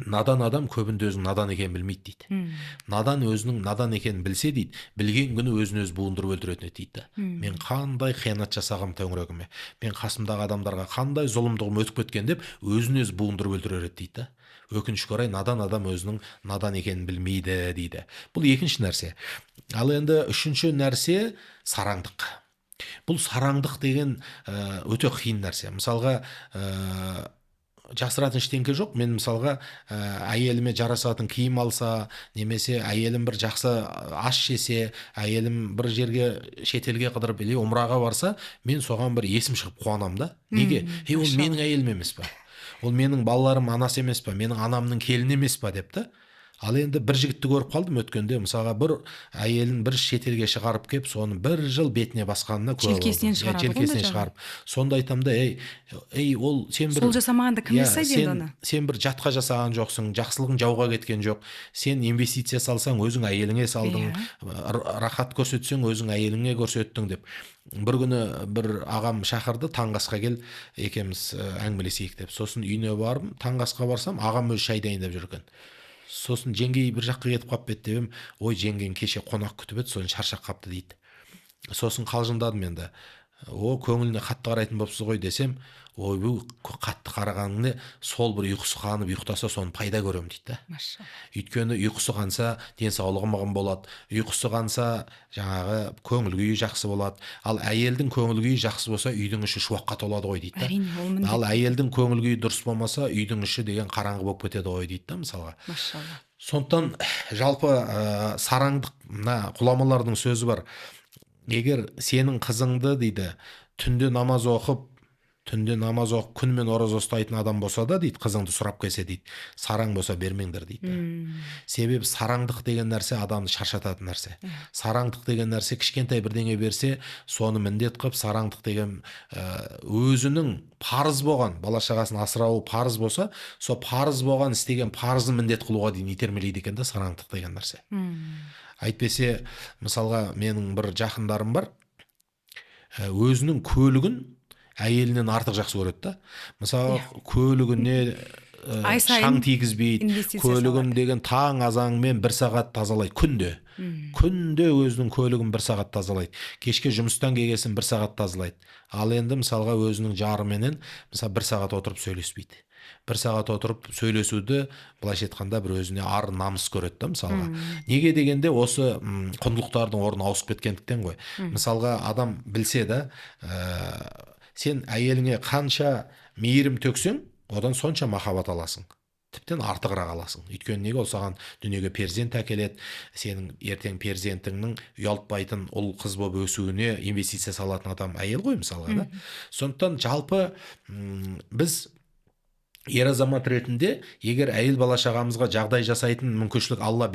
Надан адам көбінде өзінің надан екенін білмейді дейді. Надан өзінің надан екенін білсе дейді, білген күні өзін өзі буындырып өлтіретін дейді. Мен қандай қиянат жасағым төңірегіме, мен қасымдағы адамдарға қандай зұлымдығым өтіп кеткен деп өзін өзі буындырып өлтірер дейді. Өкінішке орай надан адам өзінің надан екенін білмейді дейді. Бұл екінші нәрсе. Ал енді үшінші нәрсе сараңдық. Бұл сараңдық деген өте қиын нәрсе. Мысалға жасыратын ештеңке жоқ. Мен мысалға әйеліме жарасатын киім алса, немесе әйелім бір жақсы ас жесе, әйелім бір жерге шетелге қыдырып или умраға барса, мен соған бір есім шығып қуанам да. Неге? Ол менің әйелім емес па? Ол менің балаларым анасы емес па? Менің анамның келіні емес па деп та. Ал енді бір жігітті көріп қалдым өткенде, мысалға бір әйелін бір шетелге шығарып кеп, соны 1 жыл бетіне басқанына куә болдым. Желкесінен шығарып. Сонда айтам да, ол сен бір сол жасамағанда кім жасайды енді оны? Сен бір жатқа жасаған жоқсың, жақсылығың жауға кеткен жоқ. Сен инвестиция салсаң, өзің әйеліңе салдың, рахат көрсетсең, өзің әйеліңе көрсеттің деп. Бір күні бір ағам шақырды, таңғы асқа кел, екеуміз әңгімелесейік деп. Сосын үйіне барып, таңғы асқа барсам, ағам өзі шай дайындап жүр екен. сосын жеңгей бір жаққа кетіп қалып еді деп ой жеңгең кеше қонақ күтіп еді соны шаршап қапты дейді. Сосын қалжыңдадым енді, көңіліне қатты қарайтын болыпсыз ғой десем, ойбу қатты қарағаныңне сол бір ұйқысы қанып ұйықтаса соны пайда көремін дейді да. Машалла. Өйткені ұйқысы қанса денсаулығы мығым болады, ұйқысы қанса жаңағы көңіл күйі жақсы болады. Ал әйелдің көңіл күйі жақсы болса үйдің іші шуаққа толады ғой дейді да. Әрине, ол міндет. Ал әйелдің көңіл күйі дұрыс болмаса үйдің іші деген қараңғы болып кетеді ғой дейді да мысалға. Машалла. Сондықтан жалпы сараңдық, мына ғұламалардың сөзі бар. Егер сенің қызыңды дейді түнде намаз оқып күн мен ораза ұстайтын адам болса да дейді, қызыңды сұрап келсе дейді, сараң болса бермеңдер дейді. Себебі сараңдық деген нәрсе адамды шаршататын нәрсе. Сараңдық деген нәрсе кішкентай бірдеңе берсе соны міндет қылып, сараңдық деген өзінің парыз болған бала шағасын асырауы парыз болса, сол парыз болған істеген парызын міндет қылуға дейін итермелейді екен да сараңдық деген нәрсе. Әйтпесе, мысалға менің бір жақындарым бар, өзінің көлігін әйелінен артық жақсы көреді да. Мысалы, көлігіне шаң тигізбейді, көлігін деген таң азанымен 1 сағат тазалайды күнде. Күнде өзінің көлігін 1 сағат тазалайды. Кешке жұмыстан келгесін 1 сағат тазалайды. Ал енді мысалға өзінің жарыменен мысалы 1 сағат отырып сөйлеспейді. 1 сағат отырып сөйлесуді былайша айтқанда бір өзіне ар намыс көреді да мысалға. Неге дегенде осы құндылықтардың орны ауысып кеткендіктен ғой. Мысалға адам білсе да, сен әйеліңе қанша мейірім төксең, одан сонша махаббат аласың. Тіптен артығырақ аласың. Өйткені неге ол саған дүниеге перзент әкеледі, сенің ертең перзентіңнің ұялтпайтын ұл қыз болып өсуіне инвестиция салатын адам әйел ғой мысалға да. Сондықтан жалпы біз ер азамат ретінде, егер әйел бала шағамызға жағдай жасайтын мүмкіншілік Алла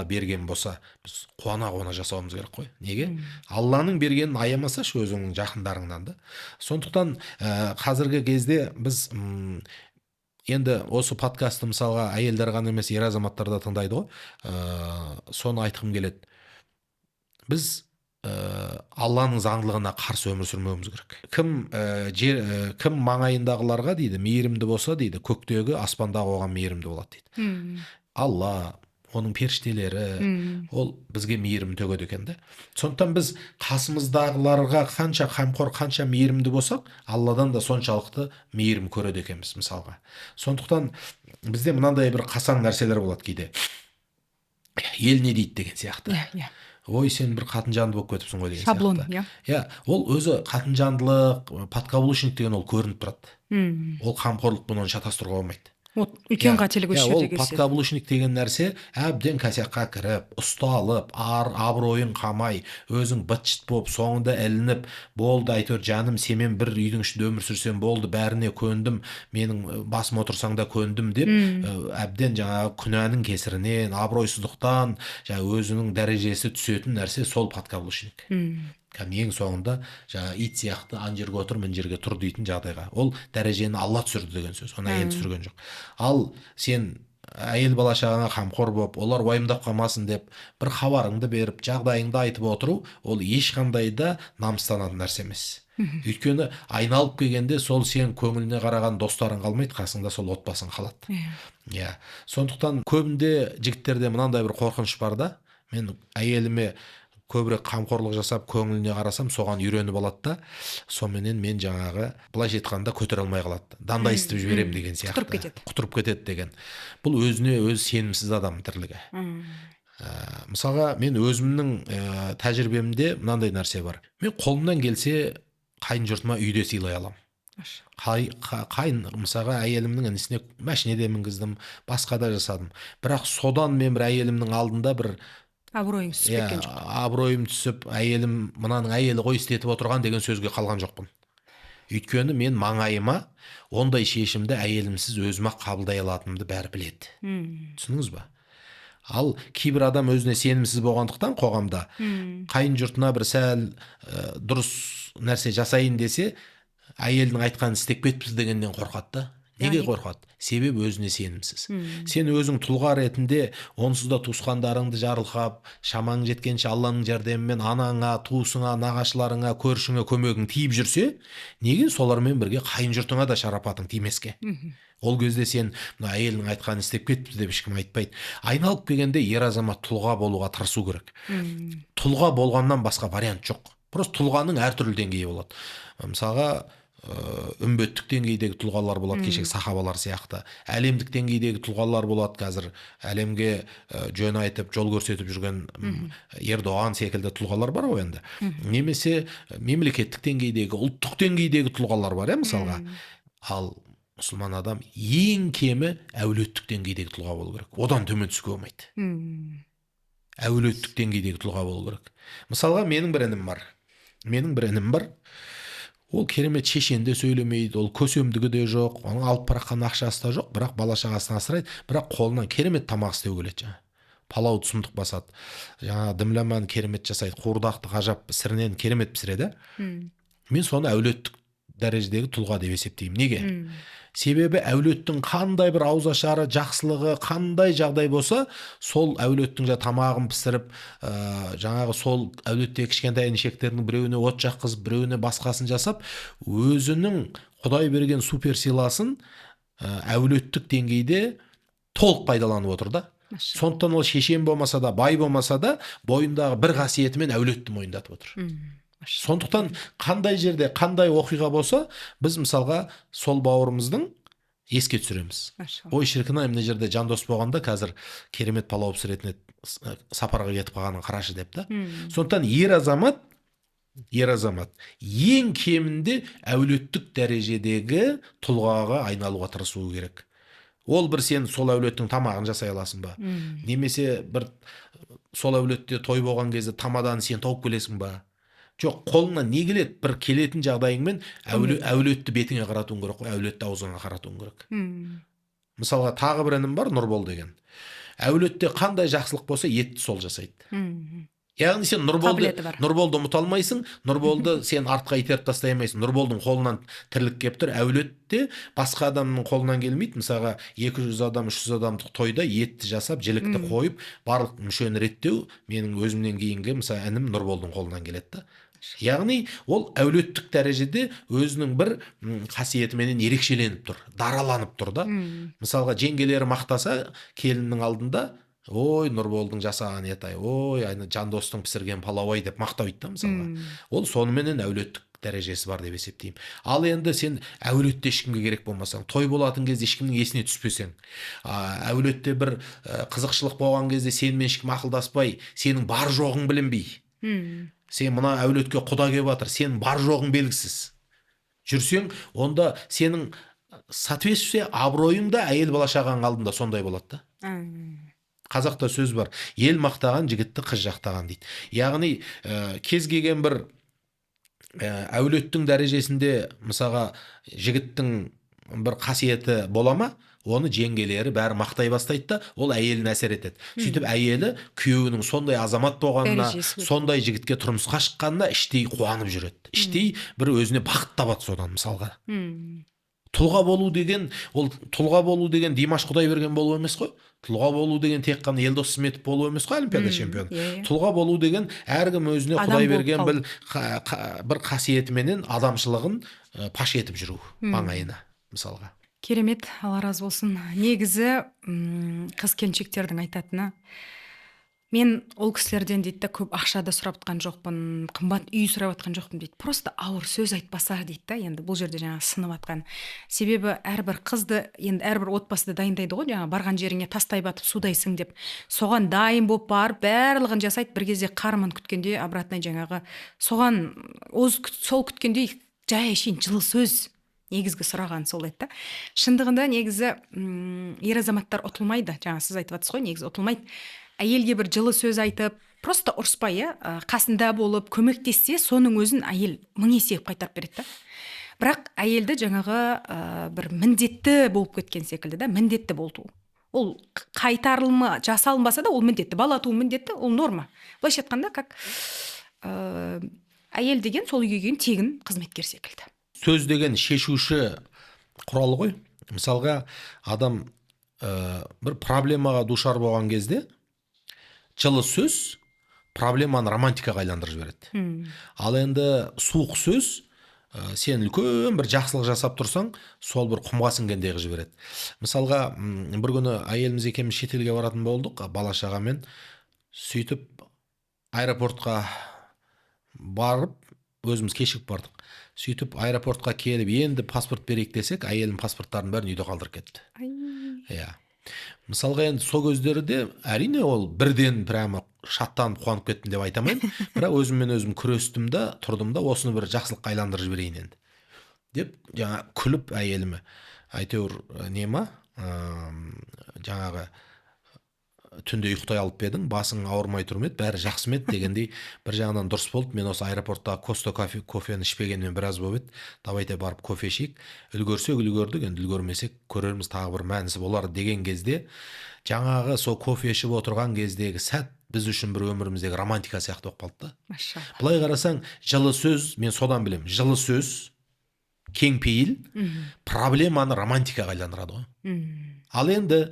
берген болса, біз қуана жасауымыз керек қой. Неге? Алланың бергенін аямасашы өзіңнің жақындарыңнан да. Сондықтан қазіргі кезде біз енді осы подкастты мысалға әйелдер ғана емес ер азаматтар да тыңдайды ғой. Соны айтқым келеді. Біз Алланың заңдылығына қарсы өмір сүрмеуіміз керек. Кім маңайындағыларға дейді, мейірімді болса дейді, көктегі аспандағы оған мейірімді болады дейді. Алла, оның періштелері, ол бізге мейірім төгеді екен да. Сондықтан біз қасымыздағыларға қанша қамқор, қанша мейірімді болсақ, Алладан да соншалықты мейірім көреді екенбіз мысалға. Сондықтан бізде мынандай бір қасаң нәрселер болады кейде. Ел не дейді деген сияқты. Ой, сен бір қатынжанды болып кетіпсің ғой деген сияқты. Шаблон, ол өзі қатынжандылық, подкаблучник деген ол көрініп тұрады. Ол қамқорлықпен оны шатастыруға болмайды. Үлкен қателік осы жерде келеді. Ол подкаблучник деген нәрсе әбден кәсиаққа кіріп, ұсталып, абыройын қамай, өзің быт-шыт болып, соңында ілініп, болды әйтеуір жаным, семен бір үйдің ішінде өмір сүрсем болды, бәріне көндім, менің басыма отырсаң да көндім деп, әбден жаңағы күнәнің кесірінен, абыройсыздықтан, өзінің дәрежесі түсетін нәрсе сол подкаблучник. Ең соңында ит сияқты ан жерге отыр, мына жерге тұр дейтін жағдайға. Ол дәрежені Алла түсірді деген сөз, оны әйел түсірген жоқ. Ал сен әйел бала шағаңа қамқор болып, олар уайымдап қалмасын деп, бір хабарыңды беріп, жағдайыңды айтып отыру, ол ешқандай да намыстанатын нәрсе емес. Өйткені айналып келгенде сол сен көңіліне қараған достарың қалмайды, қасыңда сол отбасың қалады. Сондықтан көбінде жігіттерде мынандай бір қорқыныш бар да, мен әйеліме көбірек қамқорлық жасап, көңіліне қарасам, соған үйреніп алады да, сонымен мен жаңағы былайша айтқанда көтере алмай қалады. Дандай істеп жіберем деген сияқты. Құтырып кетеді деген. Бұл өзіне өзі сенімсіз адам тірлігі. Мысалға, мен өзімнің тәжірибемде мынандай нәрсе бар. Мен қолымнан келсе қайын жұртыма үйде сыйлай аламын. Мысалға, әйелімнің інісіне машине де мінгіздім, басқа да жасадым. Бірақ содан мен бір әйелімнің алдында бір абыройым түсіп кеткен жоқ. Абыройым түсіп, әйелім мынаның әйелі ғой істетіп отырған деген сөзге қалған жоқпын. Өйткені мен маңайыма ондай шешімді әйелімсіз өзіме қабылдай алатынымды бәрі біледі. Түсініңіз ба? Ал кейбір адам өзіне сенімсіз болғандықтан қоғамда қайын жұртына бір сәл дұрыс нәрсе жасайын десе, әйелдің айтқанын істеп кетіпсіз дегеннен қорқады да. Неге қорқады? Себебі өзіне сенімсіз. Сен өзің тұлға ретінде онсыз да туысқандарыңды жарылқап, шамаң жеткенше Алланың жәрдемімен анаңа, туысыңа, нағашыларыңа, көршіңе көмегің тиіп жүрсе, неге солармен бірге қайын жұртыңа да шарапатың тимеске? Ол кезде сен мына әйелінің айтқанын істеп кетті деп ешкім айтпайды. Айналып келгенде ер азамат тұлға болуға тырысу керек. Тұлға болғаннан басқа вариант жоқ. Просто тұлғаның әртүрлі деңгейі болады. Мысалға үмбеттік деңгейдегі тұлғалар болады, кешегі сахабалар сияқты. Әлемдік деңгейдегі тұлғалар болады, қазір әлемге жөн айтып, жол көрсетіп жүрген Ердоған секілді тұлғалар бар ғой енді. Немесе мемлекеттік деңгейдегі, ұлттық деңгейдегі тұлғалар бар, мысалға. Ал мұсылман адам ең кемі әулеттік деңгейдегі тұлға болу керек. Одан төмен түсуге болмайды. Әулеттік деңгейдегі тұлға болу керек. Мысалға менің бір інім бар. Ол керемет шешенде сөйлемейді, ол көсемдігі де жоқ, оның алып бараққан ақшасы да жоқ, бірақ бала шағасын асырайды, бірақ қолынан керемет тамақ істеу келеді. Палауды сұмдық басады. Дімләманы керемет жасайды, қуырдақты ғажап сірінен керемет пісіреді. Мен соны әулеттік дәрежедегі тұлға деп есептеймін. Неге? Себебі әулеттің қандай бір ауызашары, жақсылығы, қандай жағдай болса, сол әулеттің тамағын пісіріп, жаңағы сол әулеттегі кішкентай інішектердің біреуіне от жаққызып, біреуіне басқасын жасап, өзінің Құдай берген супер силасын әулеттік деңгейде толық пайдаланып отыр да. Сондықтан ол шешен болмаса да, бай болмаса да, бойындағы бір қасиетімен әулетті мойындатып отыр. Сондықтан қандай жерде, қандай оқиға болса, біз мысалға сол бауырымыздың еске түсіреміз. Ой шіркін-ай, мына жерде жандос болғанда қазір керемет палау пісіретіне сапарға кетіп қалғанын қарашы деп та. Сондықтан ер азамат ең кемінде әулеттік дәрежедегі тұлғаға айналуға тырысуы керек. Ол бір сен сол әулеттің тамағын жасай аласың ба? Немесе бір сол әулетте той болған кезде тамадан сен тауып келесің ба? Жоқ, қолыңнан не келеді? Бір келетін жағдайыңмен әулетті бетіңе қаратуың керек қой, әулетті аузыңа қаратуың керек. Мысалға тағы бір інім бар, Нұрбол деген. Әулетте қандай жақсылық болса, етті сол жасайды. Яғни сен Нұрболды ұмыта алмайсың, Нұрболды сен артқа итеріп тастай алмайсың. Нұрболдың қолынан тірлік келіп тұр. Әулетте басқа адамның қолынан келмейді. Мысалға 200 адам, 300 адамдық тойда етті жасап, жілікті қойып, барлық мүшені реттеу менің өзімнен кейінгі мысалы інім Нұрболдың қолынан келеді. Яғни ол әулеттік дәрежеде өзінің бір қасиетіменен ерекшеленіп тұр, дараланып тұр да. Мысалға жеңгелері мақтаса келіннің алдында, ой, Нұрболдың жасаған етай, ой, жандостың пісірген палауай деп мақтайды да мысалға. Ол соныменен әулеттік дәрежесі бар деп есептеймін. Ал енді сен әулетте ешкімге керек болмасаң, той болатын кезде ешкімнің есіне түспесең, әулетте бір қызықшылық болған кезде сенімен ешкім ақылдаспай, сенің бар жоғың білінбей, сен мына әулетке құда келіп жатыр, сенің бар жоғың белгісіз жүрсең, онда сенің соответствие абыройың да әйел бала шағаң алдында сондай болады да. Қазақта сөз бар, ел мақтаған жігітті қыз жақтаған дейді. Яғни кез келген бір әулеттің дәрежесінде мысалға жігіттің бір қасиеті бола ма, оны жеңгелері бәрі мақтай бастайды да, ол әйеліне әсер етеді. Сөйтіп әйелі күйеуінің сондай азамат болғанына, сондай жігітке тұрмысқа шыққанына іштей қуанып жүреді. Іштей бір өзіне бақыт табады содан мысалға. Тұлға болу деген, ол тұлға болу деген Димаш Құдайберген болу емес қой. Тұлға болу деген тек қана Елдос Сметов болу емес қой, Олимпиада чемпионы. Тұлға болу деген әркім өзіне Құдай берген бір қасиетіменен адамшылығын паш етіп жүру маңайына мысалға. Керемет, Алла разы болсын. Негізі қыз-келіншектердің айтатыны, мен ол кісілерден дейді, көп ақшада сұрап жатқан жоқпын, қымбат үй сұрап жатқан жоқпын дейді. Просто ауыр сөз айтпаса дейді. Енді бұл жерде жаңа сынып жатқан. Себебі әрбір қызды, енді әрбір отбасыда дайындайды ғой, жаңа барған жеріңе тастай батып судайсың деп. Соған дайын болып барып, барлығын жасайды. Bir кезде қарымын күткенде, обратно жаңағы соған сол күткенде жай әшейін жылы сөз негізгі сұраған сол айтты. Шындығында негізі ер азаматтар ұтылмайды. Жаңа сіз айтып жатсыз ғой, негізі ұтылмайды. Әйелге бір жылы сөз айтып, просто ұрыспай, қасында болып, көмектессе, соның өзін әйел 1000 есе қайтарып береді. Бірақ әйелді жаңағы бір міндетті болып кеткен секілді да, міндетті болту. Ол қайтарылма жасалынбаса да, ол міндетті. Бала туу міндетті, ол норма. Былайша айтқанда, как әйел деген сол үйге келген тегін қызметкер секілді. Сөз деген шешуші құрал ғой. мысалға адам бір проблемаға душар болған кезде жылы сөз проблеманы романтикаға айландырып жібереді. Ал енді суық сөз сен үлкен бір жақсылық жасап тұрсаң, сол бір құмға сіңгендей қылып жібереді. Мысалға, бір күні әйеліміз екеуміз шетелге баратын болдық, бала шағамен. Сөйтіп аэропортқа барып, өзіміз кешігіп бардық. Сөйтіп аэропортқа келіп, енді паспорт берейік десек, әйелім паспорттарын бәрін үйде қалдырып кетті. Иә. Мысалға енді сол көздерде әрине ол бірден прямо шаттанып қуанып кеттім деп айтамын, бірақ өзіммен өзім күрестім да, тұрдым да, осыны бір жақсылыққа айландырып жіберейін енді деп, жаңа күліп әйеліме, әйтеуір жаңағы түнде ұйықтай алып едің, басың ауырмай тұр ма еді, бәрі жақсы ма еді дегендей, бір жағынан дұрыс болды. Мен осы аэропортта Коста кофені ішпегенмен біраз болып еді. Давайте барып кофе ішейік. Үлгерсек үлгердік, енді үлгермесек көрерміз, тағы бір мәнісі болар деген кезде, жаңағы сол кофе ішіп отырған кездегі сәт біз үшін бір өміріміздегі романтика сияқты болып қалды да. Машалла. Былай қарасаң, жылы сөз, мен содан білемін, жылы сөз, кең пейіл проблеманы романтикаға айландырады ғой. Ал енді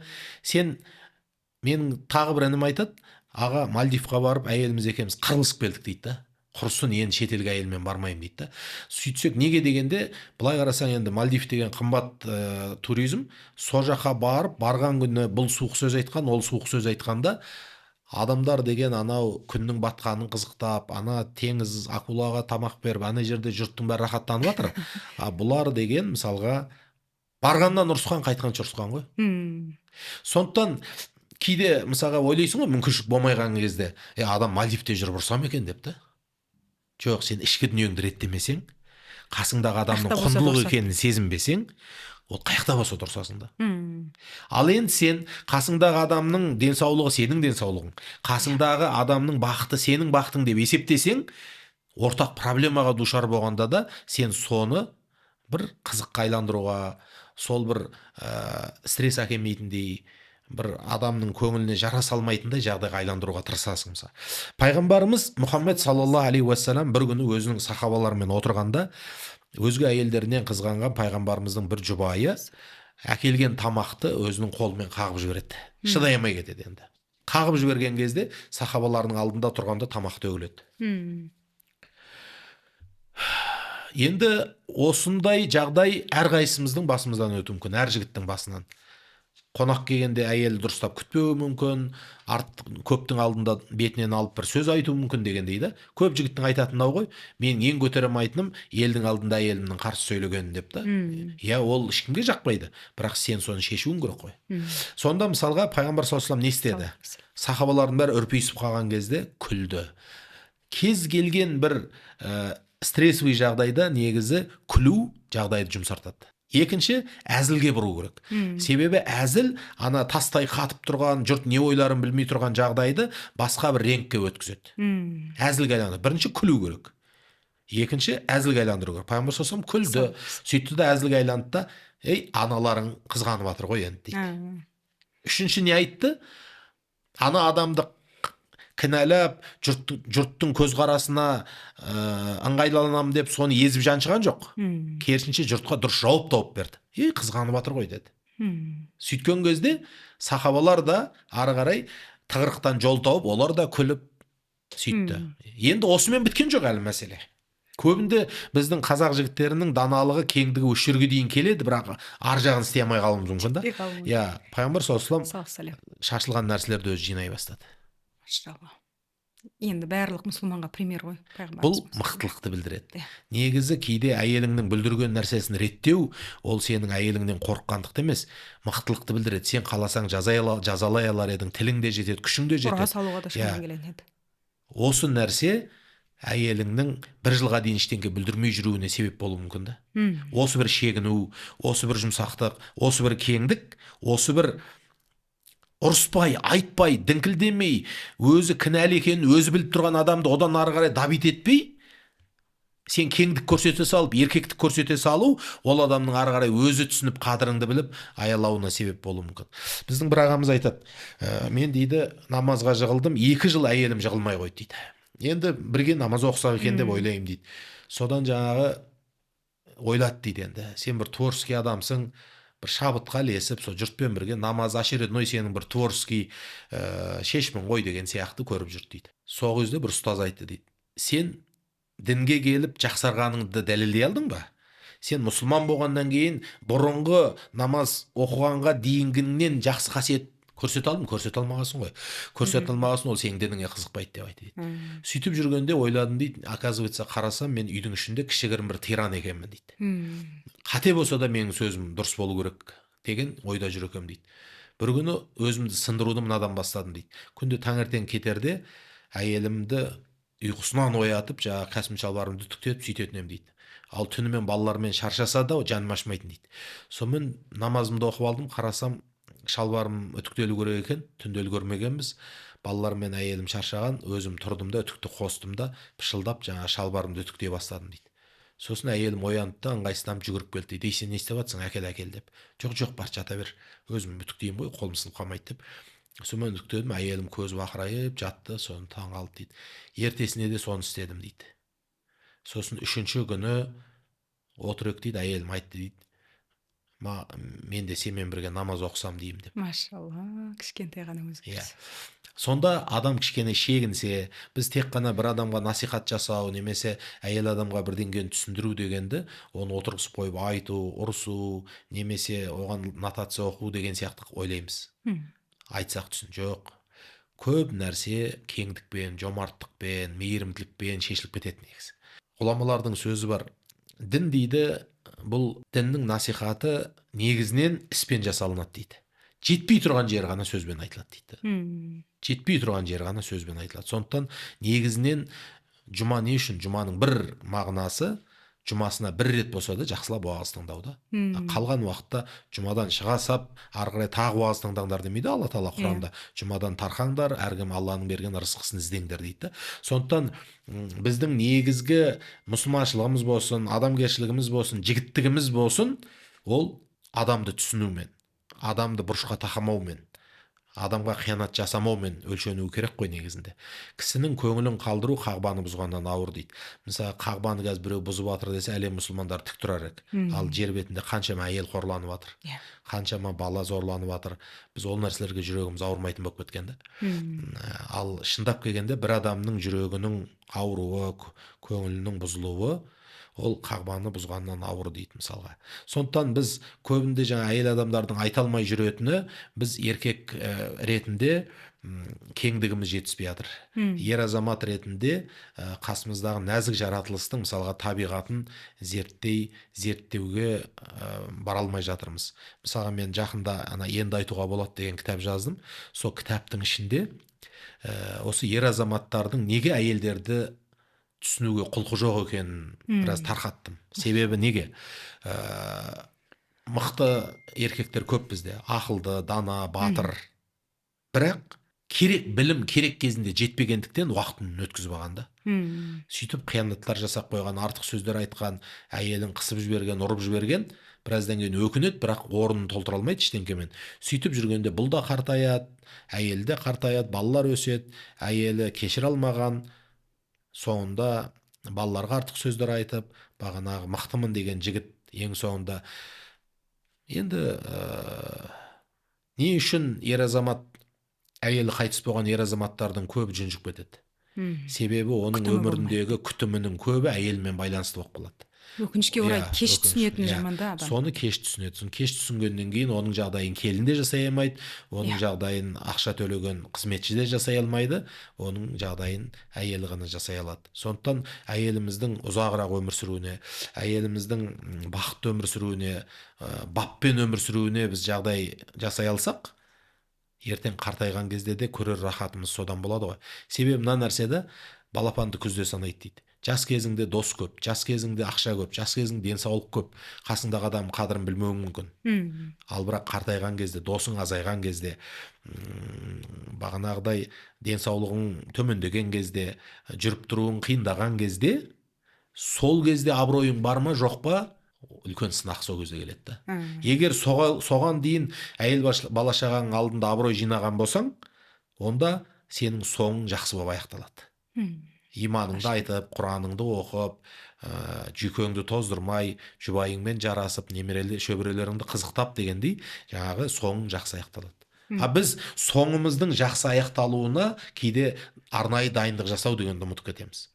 менің тағы бір інім айтады, аға, Мальдивқа барып әйеліміз екеуміз қырылысып келдік дейді да. Құрсын, енді шетелге әйелмен бармаймын дейді да. Сөйтсек неге дегенде, былай қарасаң енді Мальдив деген қымбат туризм, со жаққа барып, барған күні бұл суық сөз айтқан, ол суық сөз айтқанда, адамдар деген анау күннің батқанын қызықтап, ана теңіз акулаға тамақ беріп, ана жерде жұрттың бәрі рахаттанып жатыр. Бұлар деген мысалға барғаннан ұрысқан, қайтқанша ұрысқан ғой. Сондықтан кейде мысалға ойлайсың ғой, мүмкіншілік болмайған кезде, адам Мальдивте жүріп ұрсам екен деп та. Жоқ, сен ішкі дүниеңді реттемесең, қасыңдағы адамның құндылық екенін сезінбесең, ол қаяқта болса ұрсасың да. Ал енді сен қасыңдағы адамның денсаулығы сенің денсаулығың, қасыңдағы адамның бақыты сенің бақытың деп есептесең, ортақ проблемаға душар болғанда да сен соны бір қызыққа айландыруға, сол бір стресс әкелмейтіндей, бір адамның көңіліне жара салмайтындай жағдайға айландыруға тырысасың. Пайғамбарымыз Мұхаммед саллаллаху алейхи уассалам бір күні өзінің сахабаларымен отырғанда, өзге әйелдерінен қызғанған пайғамбарымыздың бір жұбайы әкелген тамақты өзінің қолымен қағып жібереді. Шыдай алмай кетеді енді. Қағып жіберген кезде сахабаларының алдында тұрғанда тамақ төгіледі. Енді осындай жағдай әрқайсымыздың басымыздан өтуі мүмкін, әр жігіттің басынан. Қонақ келгенде әйелі дұрыстап күтпеуі мүмкін, көптің алдында бетінен алып бір сөз айтуы мүмкін дегендей да. Көп жігіттің айтатыны ғой, мен ең көтерем айтыным елдің алдында әйелімнің қарсы сөйлегені деп та. Иә, ол ешкімге жақпайды, бірақ сен соны шешуің керек қой. Сонда мысалға пайғамбар саллаллаху алейхи вассалам не істеді? Сахабалардың бәрі үрпиісіп қалған кезде күлді. Кез келген бір стрессовый жағдайда негізі күлу жағдайды жұмсартады. Екінші, әзілге бұру керек. Себебі әзіл ана тастай қатып тұрған, жұрт не ойларын білмей тұрған жағдайды басқа бір реңкке өткізеді. Әзілге айландыру. Бірінші күлу керек. Екінші, әзілге айландыру керек. Пайғамбар саллаллаху алейхи вассалам күлді, сөйтті де әзілге айланды да, аналарың қызғанып жатыр ғой енді дейді. Үшінші не айтты? Ана адамды кінәлап, жұрттың көзқарасына ыңғайланамын деп соны езіп жаншыған жоқ. Керісінше жұртқа дұрыс жауап тауып берді. Қызғанып жатыр ғой деді. Сөйткен кезде сахабалар да ары қарай тығырықтан жол тауып, олар да күліп сөйтті. Енді осымен біткен жоқ әлі мәселе. Көбінде біздің қазақ жігіттерінің даналығы, кеңдігі осы жерге дейін келеді, бірақ ар жағын істей алмай қалуымыз мүмкін да. Иә, пайғамбар саллаллаху алейхи вассалам шашылған нәрселерді өзі жинай бастады. Енді барлық мұсылманға пример ғой пайғамбарымыз. Бұл мықтылықты білдіреді. Негізі кейде әйеліңнің бүлдірген нәрсесін реттеу, ол сенің әйеліңнен қорыққандықты емес, мықтылықты білдіреді. Сен қаласаң жазалай алар едің, тілің де жетеді, күшің де жетеді. Қорға салуға да шамаң келеді. Осы нәрсе әйеліңнің бір жылға дейін ештеңе бүлдірмей жүруіне себеп болуы мүмкін да. Осы бір шегіну, осы бір жұмсақтық, осы бір кеңдік, осы бір ұрыспай, айтпай, діңкілдемей, өзі кінәлі екенін өзі біліп тұрған адамды одан ары қарай дабит етпей, сен кеңдік көрсете салып, еркектік көрсете салу, ол адамның ары қарай өзі түсініп, қадіріңді біліп, аялауына себеп болуы мүмкін. Біздің бір ағамыз айтады, мен дейді, намазға жығылдым, 2 жыл әйелім жығылмай қойды дейді. Енді бірге намаз оқысақ екен деп ойлаймын дейді. Содан жаңағы ойлады дейді енді, сен бір творческий адамсың, бір шабытқа ілесіп сол жұртпен бірге намаз очередной сенің бір творческий шешімің ғой деген сияқты көріп жүрді дейді. Сол кезде бір ұстаз айтты дейді, сен дінге келіп жақсарғаныңды дәлелдей алдың ба? Сен мұсылман болғаннан кейін бұрынғы намаз оқығанға дейінгінен жақсы қасиет көрсете алдың? Көрсете алмағансың ғой. Көрсете алмағансың, ол сенің дініңе қызықпайды деп айтты дейді. Сөйтіп жүргенде ойладым дейді, оказывается, қарасам мен үйдің ішінде кішігірім бір тиран екенмін дейді. Қате болса да менің сөзім дұрыс болу керек деген ойда жүр екенмін дейді. Бір күні өзімді сындыруды мынадан бастадым дейді. Күнде таңертең кетерде әйелімді ұйқысынан оятып, жаңағы кәсім шалбарымды үтіктетіп сөйтетін едім дейді. Ал түнімен балалармен шаршаса да жаным ашымайтын дейді. Сонымен намазымды оқып алдым, қарасам шалбарым үтіктелу керек екен, түнде үлгермегенбіз. Балалар мен әйелім шаршаған, өзім тұрдым да үтікті қостым да пышылдап жаңа шалбарымды үтіктей бастадым дейді. Сосын әйелім оянды да ыңғайсызданып жүгіріп келді дейді, сен не істеп жатсың, әкел деп. Жоқ, бар, жата бер, өзім үтіктеймін ғой, қолым сынып қалмайды деп. Сонымен үтіктедім, әйелім көзі бақырайып жатты, соны таң қалды дейді. Ертесіне де соны істедім дейді. Сосын үшінші күні отырып дейді, әйелім айтты дейді, мен де сенімен бірге намаз оқысам деймін деп. Машалла, кішкентай ғана өзгеріс. Сонда адам кішкене шегінсе, біз тек қана бір адамға насихат жасау, немесе әйел адамға бірдеңені түсіндіру дегенді, оны отырғызып қойып айту, ұрысу, немесе оған нотация оқу деген сияқты ойлаймыз. Айтсақ түсін, жоқ. Көп нәрсе кеңдікпен, жомарттықпен, мейірімділікпен шешіліп кетеді негізі. Ғұламалардың сөзі бар. Дін дейді, бұл діннің насихаты негізінен іспен жасалынады дейді. Жетпей тұрған жер ғана сөзбен айтылады дейді. Жетпей тұрған жер ғана сөзбен айтылады. Сондықтан негізінен жұма не үшін? Жұманың бір мағынасы жұмасына бір рет болса да жақсылап уағыз тыңдауда. Қалған уақытта жұмадан шыға сап, ары қарай тағы уағыз тыңдаңдар демейді Алла Тағала Құранда. Жұмадан тарқаңдар, әркім Алланың берген рызқысын іздеңдер дейді. Сондықтан біздің негізгі мұсылманшылығымыз болсын, адамгершілігіміз болсын, жігіттігіміз болсын, ол адамды түсінумен, адамды бұрышқа тақамаумен, адамға қиянат жасамаумен өлшенуі керек қой негізінде. Кісінің көңілін қалдыру қағбаны бұзғаннан ауыр дейді. Мысалы, қағбаны қазір біреу бұзып жатыр десе, әлем мұсылмандары тік тұрар еді. Ал жер бетінде қаншама әйел қорланып жатыр, қаншама бала зорланып жатыр. Біз ол нәрселерге жүрегіміз ауырмайтын болып кеткен де. Ал шындап келгенде бір адамның жүрегінің ауруы, көңілінің бұзылуы ол қағбаны бұзғаннан ауыр дейді мысалға. Сондықтан біз көбінде жаңа әйел адамдардың айта алмай жүретіні, біз еркек ретінде кеңдігіміз жетіспей жатыр. Ер азамат ретінде қасымыздағы нәзік жаратылыстың мысалға табиғатын зерттеуге бара алмай жатырмыз. Мысалға мен жақында енді айтуға болады деген кітап жаздым. Сол кітаптың ішінде осы ер азаматтардың неге әйелдерді түсінуге құлқы жоқ екенін біраз тарқаттым. Себебі неге? Мықты еркектер көп бізде, ақылды, дана, батыр. Бірақ білім керек кезінде жетпегендіктен уақытын өткізіп алғанда. Сөйтіп қиянаттар жасап қойған, артық сөздер айтқан, әйелін қысып жіберген, ұрып жіберген, біраздан кейін өкінеді, бірақ орнын толтыра алмайды ештеңкемен. Сөйтіп жүргенде бұл да қартаяды, әйел де қартаяды, балалар өседі, әйелі кешіре алмаған, соңында балаларға артық сөздер айтып, бағанағы мықтымын деген жігіт ең соңында енді не үшін ер азамат, әйелі қайтыс болған ер азаматтардың көбі жүнжіп кетеді? Себебі оның өміріндегі күтімінің көбі әйелмен байланысты болып қалады. Өкінішке орай кеш түсінетін жаманда адам. Соны кеш түсінеді. Кеш түсінгеннен кейін оның жағдайын келін де жасай алмайды, оның жағдайын ақша төлеген қызметші де жасай алмайды, оның жағдайын әйелі ғана жасай алады. Сондықтан әйеліміздің ұзағырақ өмір сүруіне, әйеліміздің бақытты өмір сүруіне, баппен өмір сүруіне біз жағдай жасай алсақ, ертең қартайған кезде де көрер рахатымыз содан болады ғой. Себебі мына нәрседе балапанды күзде санайды дейді. Жас кезіңде дос көп, жас кезіңде ақша көп, жас кезіңде денсаулық көп, қасыңдағы адам қадірін білмеуі мүмкін. Ал бірақ қартайған кезде, досың азайған кезде, бағанағыдай денсаулығың төмендеген кезде, жүріп тұруың қиындаған кезде, сол кезде абыройың бар ма, жоқ па, үлкен сынақ сол кезде келеді. Егер соған дейін әйел бала шағаның алдында абырой жинаған болсаң, онда сенің соңың жақсы болып аяқталады. иманыңды айтып, құраныңды оқып, жүйкеңді тоздырмай, жұбайыңмен жарасып, немерелі шөберелеріңді қызықтап дегендей, жаңағы соңың жақсы аяқталады. А біз соңымыздың жақсы аяқталуына кейде арнайы дайындық жасау дегенді ұмытып кетеміз.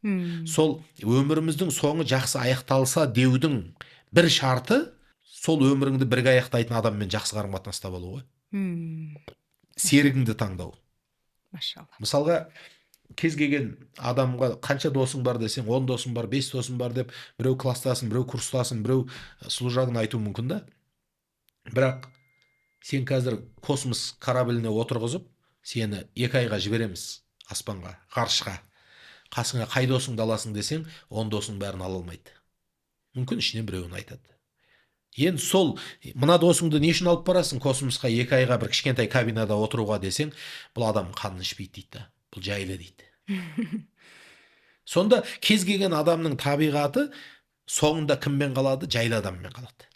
Сол өміріміздің соңы жақсы аяқталса деудің бір шарты сол өміріңді бірге аяқтайтын адаммен жақсы қарым қатынаста болу ғой. Серігіңді таңдау. Машалла. Мысалға, кез келген адамға қанша досың бар десең, 10 досың бар, 5 досың бар деп, біреу класстасың, біреу курстасың, біреу служагын айту мүмкін да. Бірақ сен қазір космос корабліне отырғызып, сені 2 айға жібереміз аспанға, ғарышқа. Қасыңа қай досыңды аласың десең, 10 досың бәрін ала алмайды. Мүмкін ішінен біреуін айтады. Енді сол мына досыңды не үшін алып барасың космосқа 2 айға бір кішкентай кабинада отыруға десең, бұл адам қанын ішпейді дейді. Бұл жайлы дейді. Сонда кез келген адамның табиғаты соңында кіммен қалады? Жайлы адаммен қалады.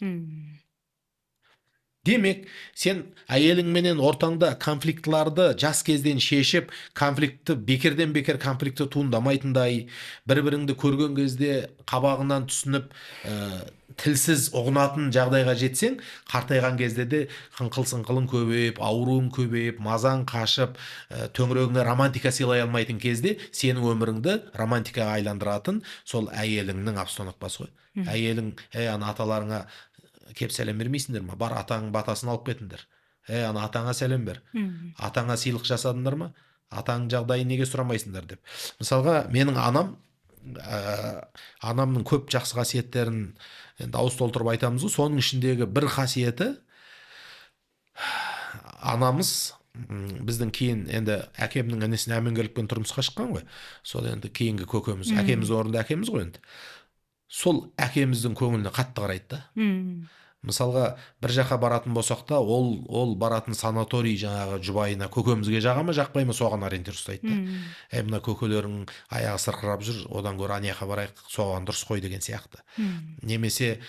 Демек, сен әйеліңменен ортаңда конфликтларды жас кезден шешіп, конфликті бекерден бекер конфликті туындамайтындай, бір-біріңді көрген кезде қабағынан түсініп, тілсіз ұғынатын жағдайға жетсең, қартайған кезде де қыңқыл-сыңқылың көбейіп, ауруың көбейіп, мазаң қашып, төңірегіңе романтика сыйлай алмайтын кезде сенің өміріңді романтикаға айландыратын сол әйеліңнің обстановкасы ғой. Әйелің, ана аталарыңа кеп сәлем бермейсіңдер ма? Бар, атаңның батасын алып кетіңдер. Ана атаңа сәлем бер. Атаңа сыйлық жасадыңдар ма? Атаңның жағдайын неге сұрамайсыңдар деп. Мысалға, менің анамның көп жақсы қасиеттерін енді ауыз толтырып айтамыз ғой. Соның ішіндегі бір қасиеті, анамыз біздің кейін енді әкемнің інісіне әмеңгерлікпен тұрмысқа шыққан ғой. Сол енді кейінгі көкеміз, әкеміз орында әкеміз ғой енді. Сол әкеміздің көңіліне қатты қарайды да. Мысалға, бір жаққа баратын болсақ та, ол баратын санаторий жаңағы жұбайына көкемізге жаға ма, жақпай ма, соған ориентир ұстайды да. Мына көкелерің аяғы сырқырап жүр, одан гөрі ана жаққа барайық, соған дұрыс қой деген сияқты. Немесе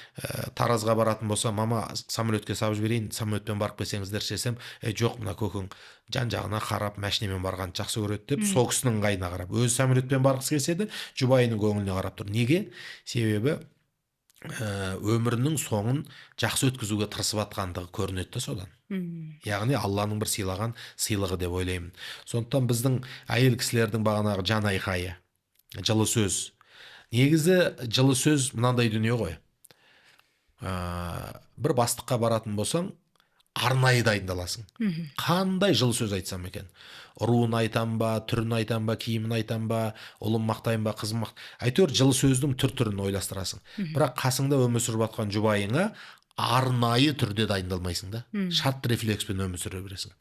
Таразға баратын болса, мама, самолетке салып жіберейін, самолетпен барып келсеңіздер десем, жоқ, мына көкең жан-жағына қарап, машинемен барғанды жақсы көреді деп, сол кісінің ыңғайына қарап, өзі самолетпен барғысы келсе де, жұбайының көңіліне қарап тұр. Неге? Себебі өмірінің соңын жақсы өткізуге тырысып атқандығы көрінеді содан. Яғни Алланың бір сыйлаған сыйлығы деп ойлаймын. Сондықтан біздің әйел кісілердің бағанағы жан айқайы, жылы сөз. Негізі жылы сөз мынандай дүние ғой. Бір бастыққа баратын болсаң, арнайы дайындаласың. Қандай жылы сөз айтсам екен? Руын айтам ба, түрін айтам ба, киімін айтам ба, ұлын мақтайын ба, қызын әйтеуір жылы сөздің түр-түрін ойластырасың. Бірақ қасыңда өмір сүріп жатқан жұбайыңа арнайы түрде дайындалмайсың да. Шарт рефлекспен өмір сүре бересің.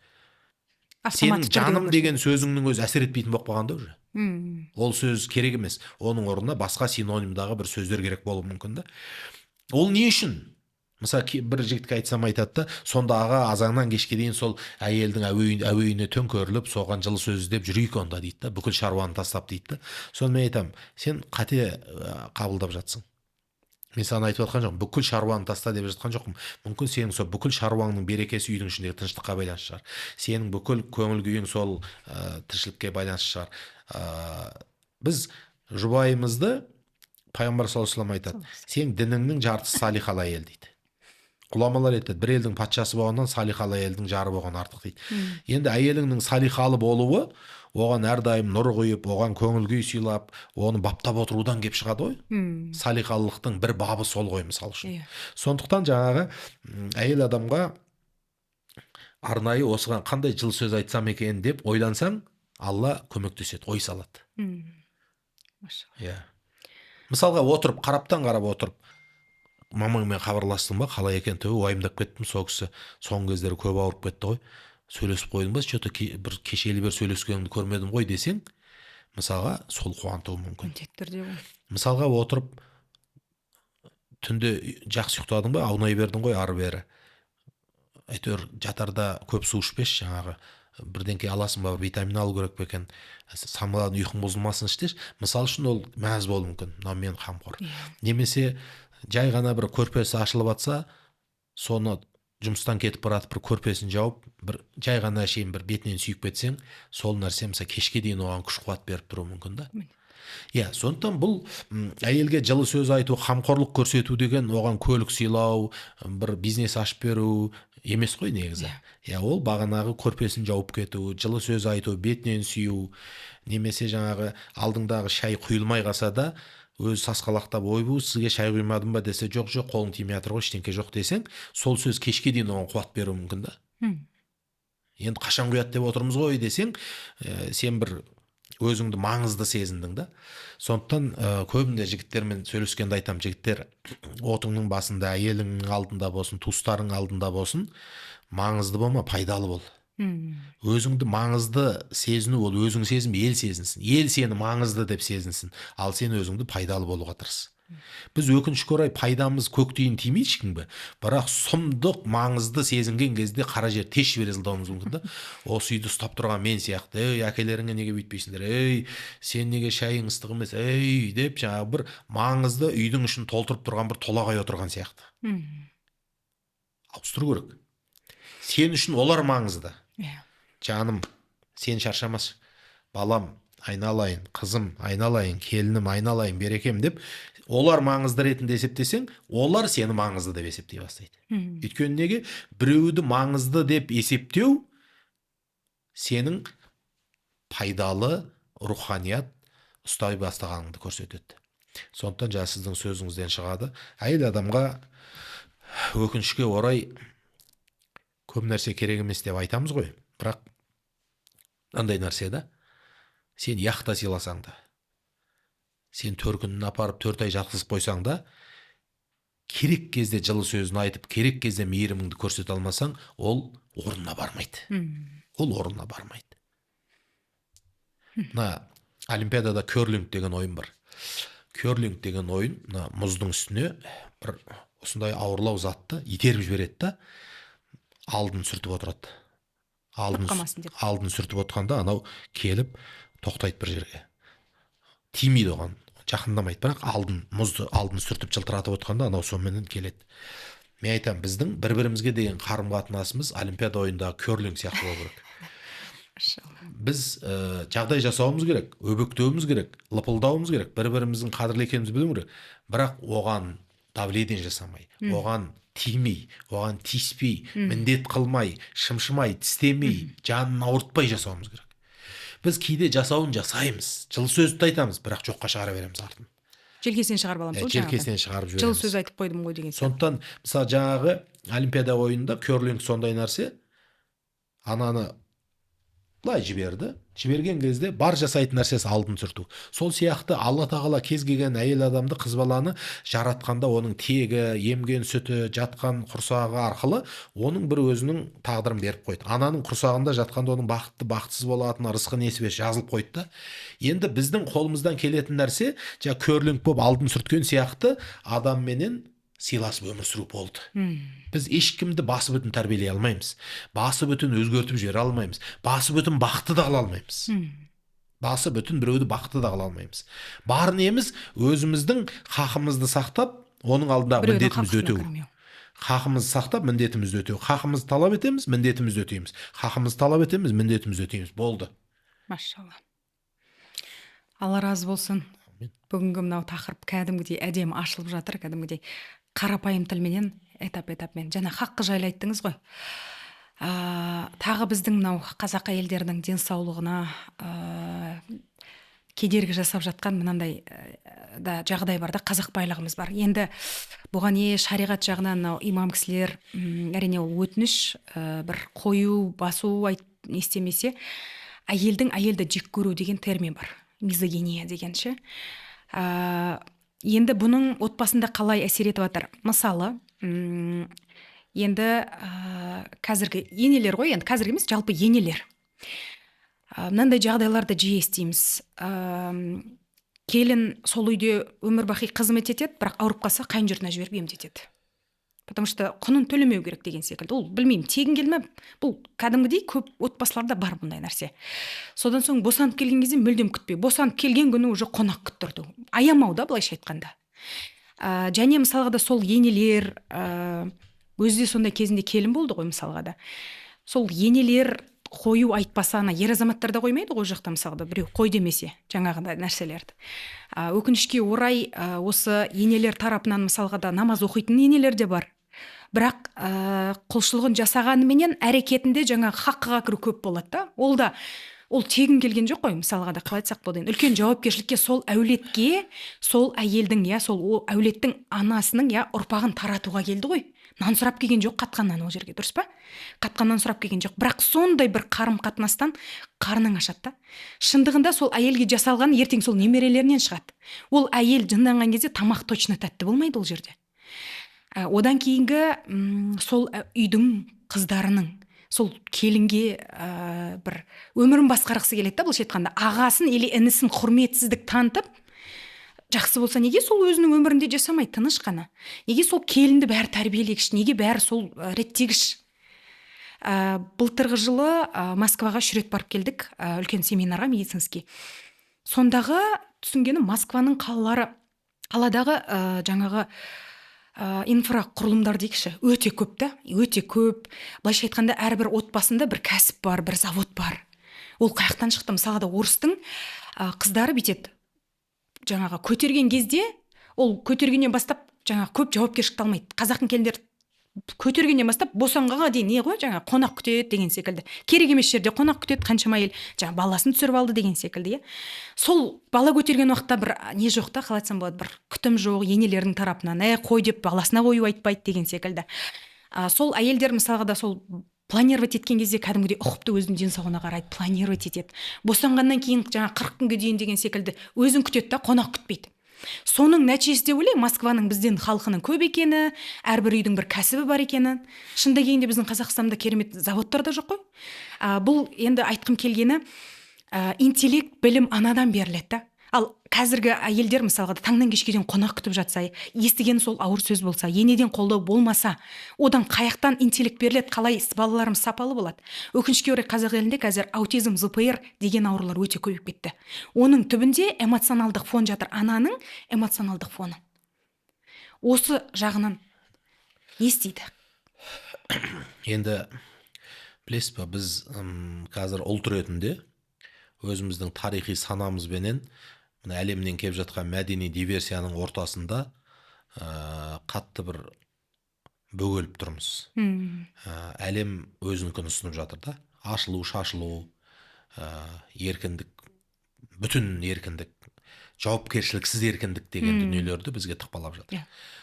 Сенің жаным деген сөзіңнің өзі әсер етпейтін болып қалғанда уже. Ол сөз керек емес. Оның орнына басқа синонимдағы бір сөздер керек болуы мүмкін да. Ол не үшін? Мысалы, бір жігітке айтсам айтады да, сонда аға азаннан кешке дейін сол әйелдің әуейіне төңкеріліп, соған жылы сөз іздеп жүрейік онда дейді да, бүкіл шаруаны тастап дейді да. Соны мен айтамын, сен қате қабылдап жатсың. Мен саған айтып жатқан жоқпын, бүкіл шаруаны таста деп жатқан жоқпын. Мүмкін сенің сол бүкіл шаруаңның берекесі үйдің ішіндегі тыныштыққа байланысты шығар. Сенің бүкіл көңіл күйің сол тіршілікке байланысты шығар. Біз жұбайымызды, пайғамбар саллаллаху алейхи вассалам айтады, сен дініңнің жартысы салихалы әйел дейді. Ғұламалар айтады, бір елдің патшасы болғаннан салихалы әйелдің жары болған артық дейді. Енді әйеліңнің салихалы болуы, оған әрдайым нұр құйып, оған көңіл күй сыйлап, оны баптап отырудан кеп шығады ғой. Салихалылықтың бір бабы сол ғой, мысалы үшін. Сондықтан жаңағы әйел адамға арнайы осыған қандай жылы сөз айтсам екен деп ойлансаң, Алла көмектеседі, ой салады. Мысалға, отырып, қараптан қарап отырып, мамаңмен хабарластың ба, қалай екен, уайымдап кеттім, сол кісі соңғы кездері көп ауырып кетті ғой, сөйлесіп қойдың ба, что-то бір кешелі бер сөйлескеніңді көрмедім ғой десең, мысалға, сол қуантуы мүмкін. Мысалға, отырып, түнде жақсы ұйықтадың ба, аунай бердің ғой ары бері. Әйтеуір жатарда көп су ішпеш, жаңағы бірдеңке аласың ба, витамин алу керек пе екен, самаладың ұйқың бұзылмасын іштеш. Мысал үшін ол мәз болуы мүмкін, мынау мен қамқор. Немесе жай ғана бір көрпесі ашылып атса, соны жұмыстан кетіп баратып бір көрпесін жауып, бір жай ғана шейін бір бетінен сүйіп кетсең, сол нәрсе мысалы кешке дейін оған күш қуат беріп тұруы мүмкін да. Иә, сондықтан бұл әйелге жылы сөз айту, қамқорлық көрсету деген оған көлік сыйлау, бір бизнес ашып беру емес қой негізі. Иә, ол бағанағы көрпесін жауып кету, жылы сөз айту, бетінен сүю, немесе жаңағы алдыңдағы шай құйылмай қалса да өзі сасқалақтап, ойбу сізге шай құймадым ба десе, жоқ қолың тимей жатыр ғой, ештеңке жоқ десең, сол сөз кешке дейін оған қуат беруі мүмкін да. Енді қашан құяды деп отырмыз ғой десең, сен бір өзіңді маңызды сезіндің да. Сондықтан көбінде жігіттермен сөйлескенде айтам, жігіттер отыңның басында, әйеліңнің алдында болсын, туыстарың алдында болсын, маңызды болма, пайдалы бол. Өзіңді маңызды сезіну, ол өзің сезім, ел сезінсін. Ел сені маңызды деп сезінсін, ал сен өзіңді пайдалы болуға тырыс. Біз өкінішке орай пайдамыз көк тиын тимейді ешкімге, бірақ сұмдық маңызды сезінген кезде қара жер тез жібере салуымыз мүмкін да. Осы үйді ұстап тұрған мен сияқты, ей әкелеріңе неге бүйтпейсіңдер, ей сен неге шайың ыстық емес, ей деп жаңағы бір маңызды үйдің ішін толтырып тұрған бір толағай отырған сияқты. Ауыстыру керек. Сен үшін олар маңызды. Жаным, сен шаршамас, балам айналайын, қызым айналайын, келінім айналайын, берекем деп олар маңызды ретінде есептесең, олар сені маңызды деп есептей бастайды. Өйткені неге? Біреуді маңызды деп есептеу сенің пайдалы руханият ұстай бастағаныңды көрсетеді. Сондықтан жаңа сіздің сөзіңізден шығады, әйел адамға өкінішке орай көп нәрсе керек емес деп айтамыз ғой, бірақ андай нәрсе да, сен яқта сыйласаң да, сен төркінін апарып 4 ай жатқызып қойсаң да, керек кезде жылы сөзін айтып, керек кезде мейіріміңді көрсете алмасаң, ол орнына бармайды. Ол орнына бармайды. Мына Олимпиадада керлинг деген ойын бар. Керлинг деген ойын, мына мұздың үстіне бір осындай ауырлау затты итеріп жібереді да, алдын сүртіп отырады. Алдын сүртіп отырғанда анау келіп тоқтайды бір жерге. Тимейді оған, жақындамайды, бірақ мұзды алдын сүртіп жылтыратып отырғанда анау сонымен келеді. Мен айтам, біздің бір-бірімізге деген қарым-қатынасымыз Олимпиада ойындағы керлинг сияқты болу керек. Біз жағдай жасауымыз керек, өбектеуіміз керек, лыпылдауымыз керек, бір-біріміздің қадірлі екенімізді білуіміз керек. Бірақ оған давление жасамай, оған тимей, оған тиіспей, міндет қылмай, шымшымай, тістемей, жанын ауыртпай жасауымыз керек. Біз кейде жасауын жасаймыз, жылы сөзді айтамыз, бірақ жоққа шығара береміз артын. Желкесінен шығарып аламыз ғой, желкесінен шығарып жібереміз. Жылы сөз айтып қойдым ғой деген сияқты. Сондықтан мысалы жаңағы Олимпиада ойынында керлинг сондай нәрсе, ананы былай жіберген кезде бар жасайтын нәрсесі алдын сүрту. Сол сияқты Алла тағала кез келген әйел адамды, қыз баланы жаратқанда оның тегі, емген сүті, жатқан құрсағы арқылы оның бір өзінің тағдырын беріп қойды. Ананың құрсағында жатқанда оның бақытты, бақытсыз болатыны, рызқы несібесі жазылып қойды да. Енді біздің қолымыздан келетін нәрсе, жаңа керлинг болып алдын сүрткен сияқты адамменен сыйласып өмір сүру болды. Біз ешкімді басы бүтін тәрбиелей алмаймыз. Басы бүтін өзгертіп жібере алмаймыз. Басы бүтін бақытты да қыла алмаймыз. Басы бүтін біреуді бақытты да қыла алмаймыз. Бар неміз өзіміздің хақымызды сақтап, оның алдындағы міндетімізді өтеу. Хақымызды сақтап, міндетімізді өтеу. Хақымызды талап етеміз, міндетімізді өтейміз. Хақымызды талап етеміз, міндетімізді өтейміз. Болды. Машалла. Алла разы болсын. Бүгінгі мынау тақырып кәдімгідей әдемі ашылып жатыр, кәдімгідей қарапайым тілменен, этап-этапмен. Жаңа хаққы жайлы айттыңыз ғой. Тағы біздің мынау қазақ әйелдерінің денсаулығына кедергі жасап жатқан мынандай да жағдай бар да, қазақ байлығымыз бар. Енді бұған шариғат жағынан мынау имам кісілер, әрине ол өтініш, бір қою, басу естемесе, әйелді жек көру деген термин бар. Мизогиния деген ше. Енді бұның отбасында қалай әсер етіп жатыр? Мысалы, енді қазіргі енелер ғой, енді қазіргі емес, жалпы енелер. Мынандай жағдайларды жиі естиміз. Келін сол үйде өмір бақи қызмет етеді, бірақ ауырып қалса қайын жұртына жіберіп емдетеді. Потому что құнын төлемеу керек деген секілді. Ол білмеймін, тегін келме, бұл кәдімгідей көп отбасыларда бар бұндай нәрсе. Содан соң босанып келген кезде мүлдем күтпей, босанып келген күні уже қонақ күттірді. Аямау да, былайша айтқанда. Және мысалға да сол енелер, өзі де сондай кезінде келін болды ғой мысалға да. Сол енелер қою айтпаса, ана ер азаматтар да қоймайды ғой, ол жақта мысалға біреу қой демесе жаңағындай нәрселерді. Өкінішке орай осы енелер тарапынан мысалға да намаз оқитын енелер де бар. Бірақ құлшылығын жасағанменен әрекетінде жаңағы хаққыға кіру көп болады да. Ол тегін келген жоқ қой, мысалға да қалай айтсақ болады енді. Үлкен жауапкершілікке сол әулетке, сол әйелдің, сол әулеттің анасының, ұрпағын таратуға келді ғой. Нан сұрап келген жоқ қатқаннан ол жерге, дұрыс па? Қатқаннан сұрап келген жоқ. Бірақ сондай бір қарым-қатынастан қарның ашады да. Шындығында сол әйелге жасалған ертең сол немерелерінен шығады. Ол әйел жынданған кезде тамақ точно тәтті болмайды ол жерде. Одан кейінгі сол үйдің қыздарының сол келінге бір өмірін басқарғысы келеді да, былайша айтқанда ағасын или інісін құрметсіздік танытып, жақсы болса неге сол өзінің өмірінде жасамайды, тыныш қана? Неге сол келінді бәрі тәрбиелегіш, неге бәрі сол реттегіш? Былтырғы жылы Москваға 3 рет барып келдік, үлкен семинарға медицинский. Сондағы түсінгенім Москваның қаладағы жаңағы инфрақұрылымдар дейікші, өте көп та, өте көп. Былайша айтқанда әрбір отбасында бір кәсіп бар, бір завод бар. Ол қаяқтан шықты? Мысалға да орыстың қыздары бүйтеді. Жаңағы көтерген кезде, ол көтергеннен бастап жаңағы көп жауапкершілікті алмайды. Қазақтың келіндері көтергеннен бастап босанғанға дейін не ғой, жаңағы қонақ күтеді деген секілді. Керек емес жерде қонақ күтеді, қаншама әйел жаңағы баласын түсіріп алды деген секілді. Сол бала көтерген уақытта бір не жоқ та, қалай айтсам болады, бір күтім жоқ, енелердің тарапынан, қой деп баласына қою айтпайды деген секілді. Сол әйелдер мысалға да сол планировать еткен кезде кәдімгідей ұқыпты өзінің денсаулығына қарайды, планировать етеді. Босанғаннан кейін жаңа 40 күнге дейін деген секілді өзін күтеді да, қонақ күтпейді. Соның нәтижесінде ойлаймын, Москваның бізден халқының көп екені, әрбір үйдің бір кәсібі бар екені. Шынында келгенде біздің Қазақстанда керемет заводтар да жоқ қой. Бұл енді айтқым келгені, интеллект, білім анадан беріледі. Ал қазіргі әйелдер мысалға таңнан кешке дейін қонақ күтіп жатса, естіген сол ауыр сөз болса, енеден қолдау болмаса, одан қаяқтан интеллект беріледі, қалай балаларымыз сапалы болады? Өкінішке орай қазақ елінде қазір аутизм, ЗПР деген аурулар өте көбейіп кетті. Оның түбінде эмоционалдық фон жатыр, ананың эмоционалдық фоны. Осы жағынан не істейді? Енді білесіз ба, біз қазір ұлт ретінде өзіміздің тарихи санамызбенен әлемнен келіп жатқан мәдени диверсияның ортасында қатты бір бөгеліп тұрмыз. Әлем өзінікін ұсынып жатыр да. Ашылу, шашылу, еркіндік, бүтін еркіндік, жауапкершіліксіз еркіндік деген дүниелерді бізге тықпалап жатыр.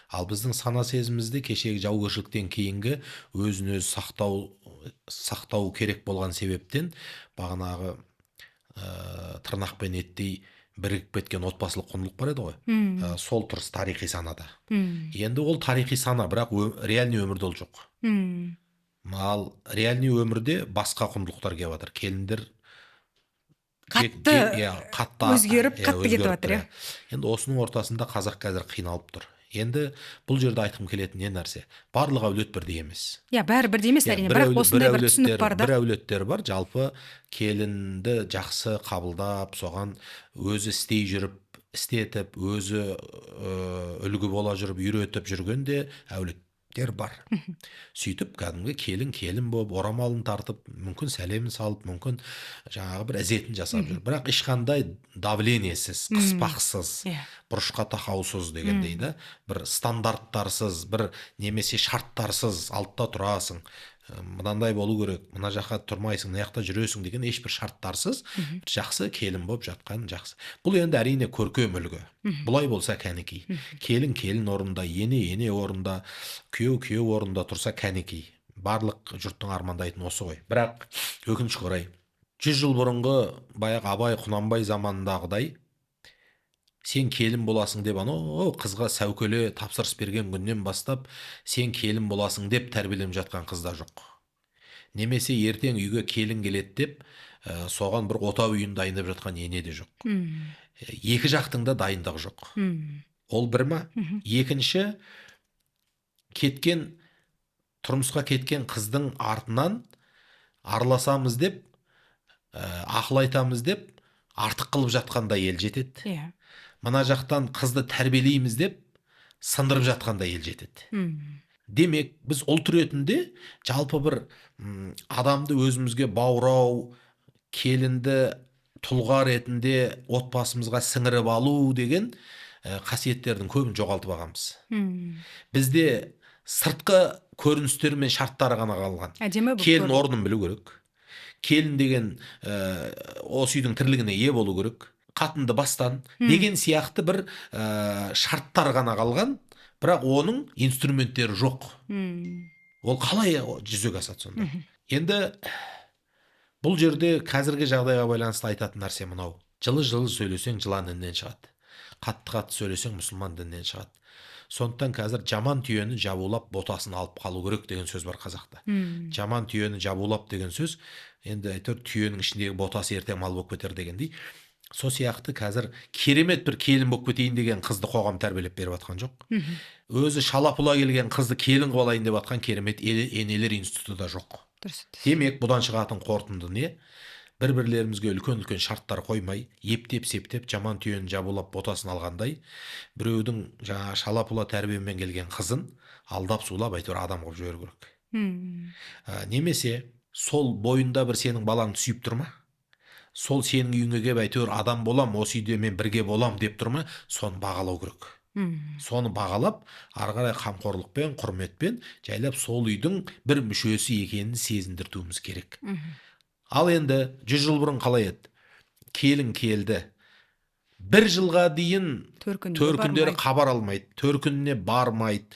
Ал біздің сана сезімімізде кешегі жаугершіліктен кейінгі өзін өзі сақтау керек болған себептен бағанағы тырнақпен еттей бірігіп кеткен отбасылық құндылық бар еді ғой. Сол тұрыс тарихи санада. Енді ол тарихи сана, бірақ реальный өмірде ол жоқ. Ал реальный өмірде басқа құндылықтар келіп жатыр. Келіндер қатты өзгеріп, қатты кетіп жатыр. Енді осының ортасында қазақ қазір қиналып тұр. Енді бұл жерде айтқым келетін не нәрсе? Барлық әулет бірдей емес. Бәрі бірдей емес, әрине, бірақ осындай бір түсінік бар да. Бір әулеттер бар, жалпы келінді жақсы қабылдап, соған өзі істей жүріп, істетіп, өзі үлгі бола жүріп, үйретіп жүргенде әулеттер бар. Сөйтіп кәдімгі келін болып, орамалын тартып, мүмкін сәлемін салып, мүмкін жаңағы бір ізетін жасап жүр. Бірақ ешқандай давлениесіз, қыспақсыз, бұрышқа тақаусыз дегендей да, бір стандарттарсыз, бір немесе шарттарсыз алтта тұрасың. Мынандай болу керек, мына жаққа тұрмайсың, мына жақта жүресің деген ешбір шарттарсыз жақсы келін болып жатқан жақсы. Бұл енді әрине көркем үлгі. Бұлай болса кәнекей. Келін орында, ене орында, күйеу орында тұрса кәнекей. Барлық жұрттың армандайтын осы ғой. Бірақ өкінішке орай 100 жыл бұрынғы баяғы Абай Құнанбай заманындағыдай сен келін боласың деп, қызға сәукеле тапсырыс берген күннен бастап сен келін боласың деп тәрбиеленіп жатқан қызда жоқ. Немесе ертең үйге келін келеді деп, соған бір отау үйін дайындап жатқан ене де жоқ. Екі жақтың да дайындығы жоқ. Ол бір ма? Екінші, тұрмысқа кеткен қыздың артынан араласамыз деп, ақыл айтамыз деп, артық қылып жатқанда ел жетеді. Мына жақтан қызды тәрбиелейміз деп сындырып жатқанда ел жетеді. Демек біз ұлт ретінде жалпы бір адамды өзімізге баурау, келінді тұлға ретінде отбасымызға сіңіріп алу деген қасиеттердің көбін жоғалтып алғанбыз. Бізде сыртқы көріністер мен шарттары ғана қалған. Әдемі болып Келін көрінеді. орнын білу керек. Келін деген осы үйдің тірлігіне ие болу керек. Қатынды бастан деген сияқты бір шарттар ғана қалған, бірақ оның инструменттері жоқ. Ол қалай жүзеге асады сонда? Енді бұл жерде қазіргі жағдайға байланысты айтатын нәрсе мынау. Жылы-жылы сөйлесең жылан діннен шығады. Қатты-қатты сөйлесең мұсылман діннен шығады. Сондықтан қазір жаман түйені жабулап ботасын алып қалу керек деген сөз бар қазақта. Жаман түйені жабулап деген сөз, енді әйтеуір түйенің ішіндегі ботасы ертең мал болып кетер дегендей. Сол сияқты қазір керемет бір келін болып кетейін деген қызды қоғам тәрбиелеп беріп жатқан жоқ. Өзі шала-пұла келген қызды келін қылып алайын деп жатқан керемет енелер институты да жоқ. Демек, бұдан шығатын қорытынды не? Бір-бірлерімізге үлкен-үлкен шарттар қоймай, ептеп-септеп жаман түйені жабулап ботасын алғандай, біреудің жаңа шала-пұла тәрбиемен келген қызын алдап сулап әйтеуір адам қылып жіберу керек. Немесе сол бойында бір сенің балаңды сүйіп тұр ма? Сол сенің үйіңе келіп әйтеуір адам болам, осы үйде мен бірге болам деп тұр ма? Соны бағалау керек. Соны бағалап, ары қарай қамқорлықпен, құрметпен жайлап сол үйдің бір мүшесі екенін сезіндіртуіміз керек. Ал енді 100 жыл бұрын қалай еді? Келін келді. 1 жылға дейін төркіндері хабар алмайды, төркініне бармайды.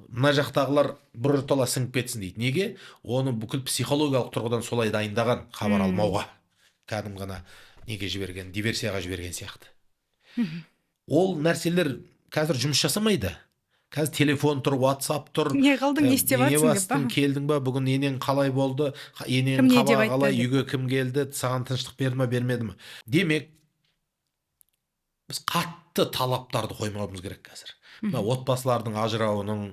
Мына жақтағылар біртола сіңіп кетсін дейді. Неге? Оны бүкіл психологиялық тұрғыдан солай дайындаған, хабар алмауға. Кәдім ғана неге жіберген, диверсияға жіберген сияқты. Ол нәрселер қазір жұмыс жасамайды. Қазір телефон тұр, WhatsApp тұр. Не қалдың, не істеп жатсың деп па? Келдің ба, бүгін енең қалай болды, енең қабағы қалай, үйге кім келді, саған тыныштық берді ме, бермеді ме? Демек, біз қатты талаптарды қоймауымыз керек қазір. Отбасылардың ажырауының,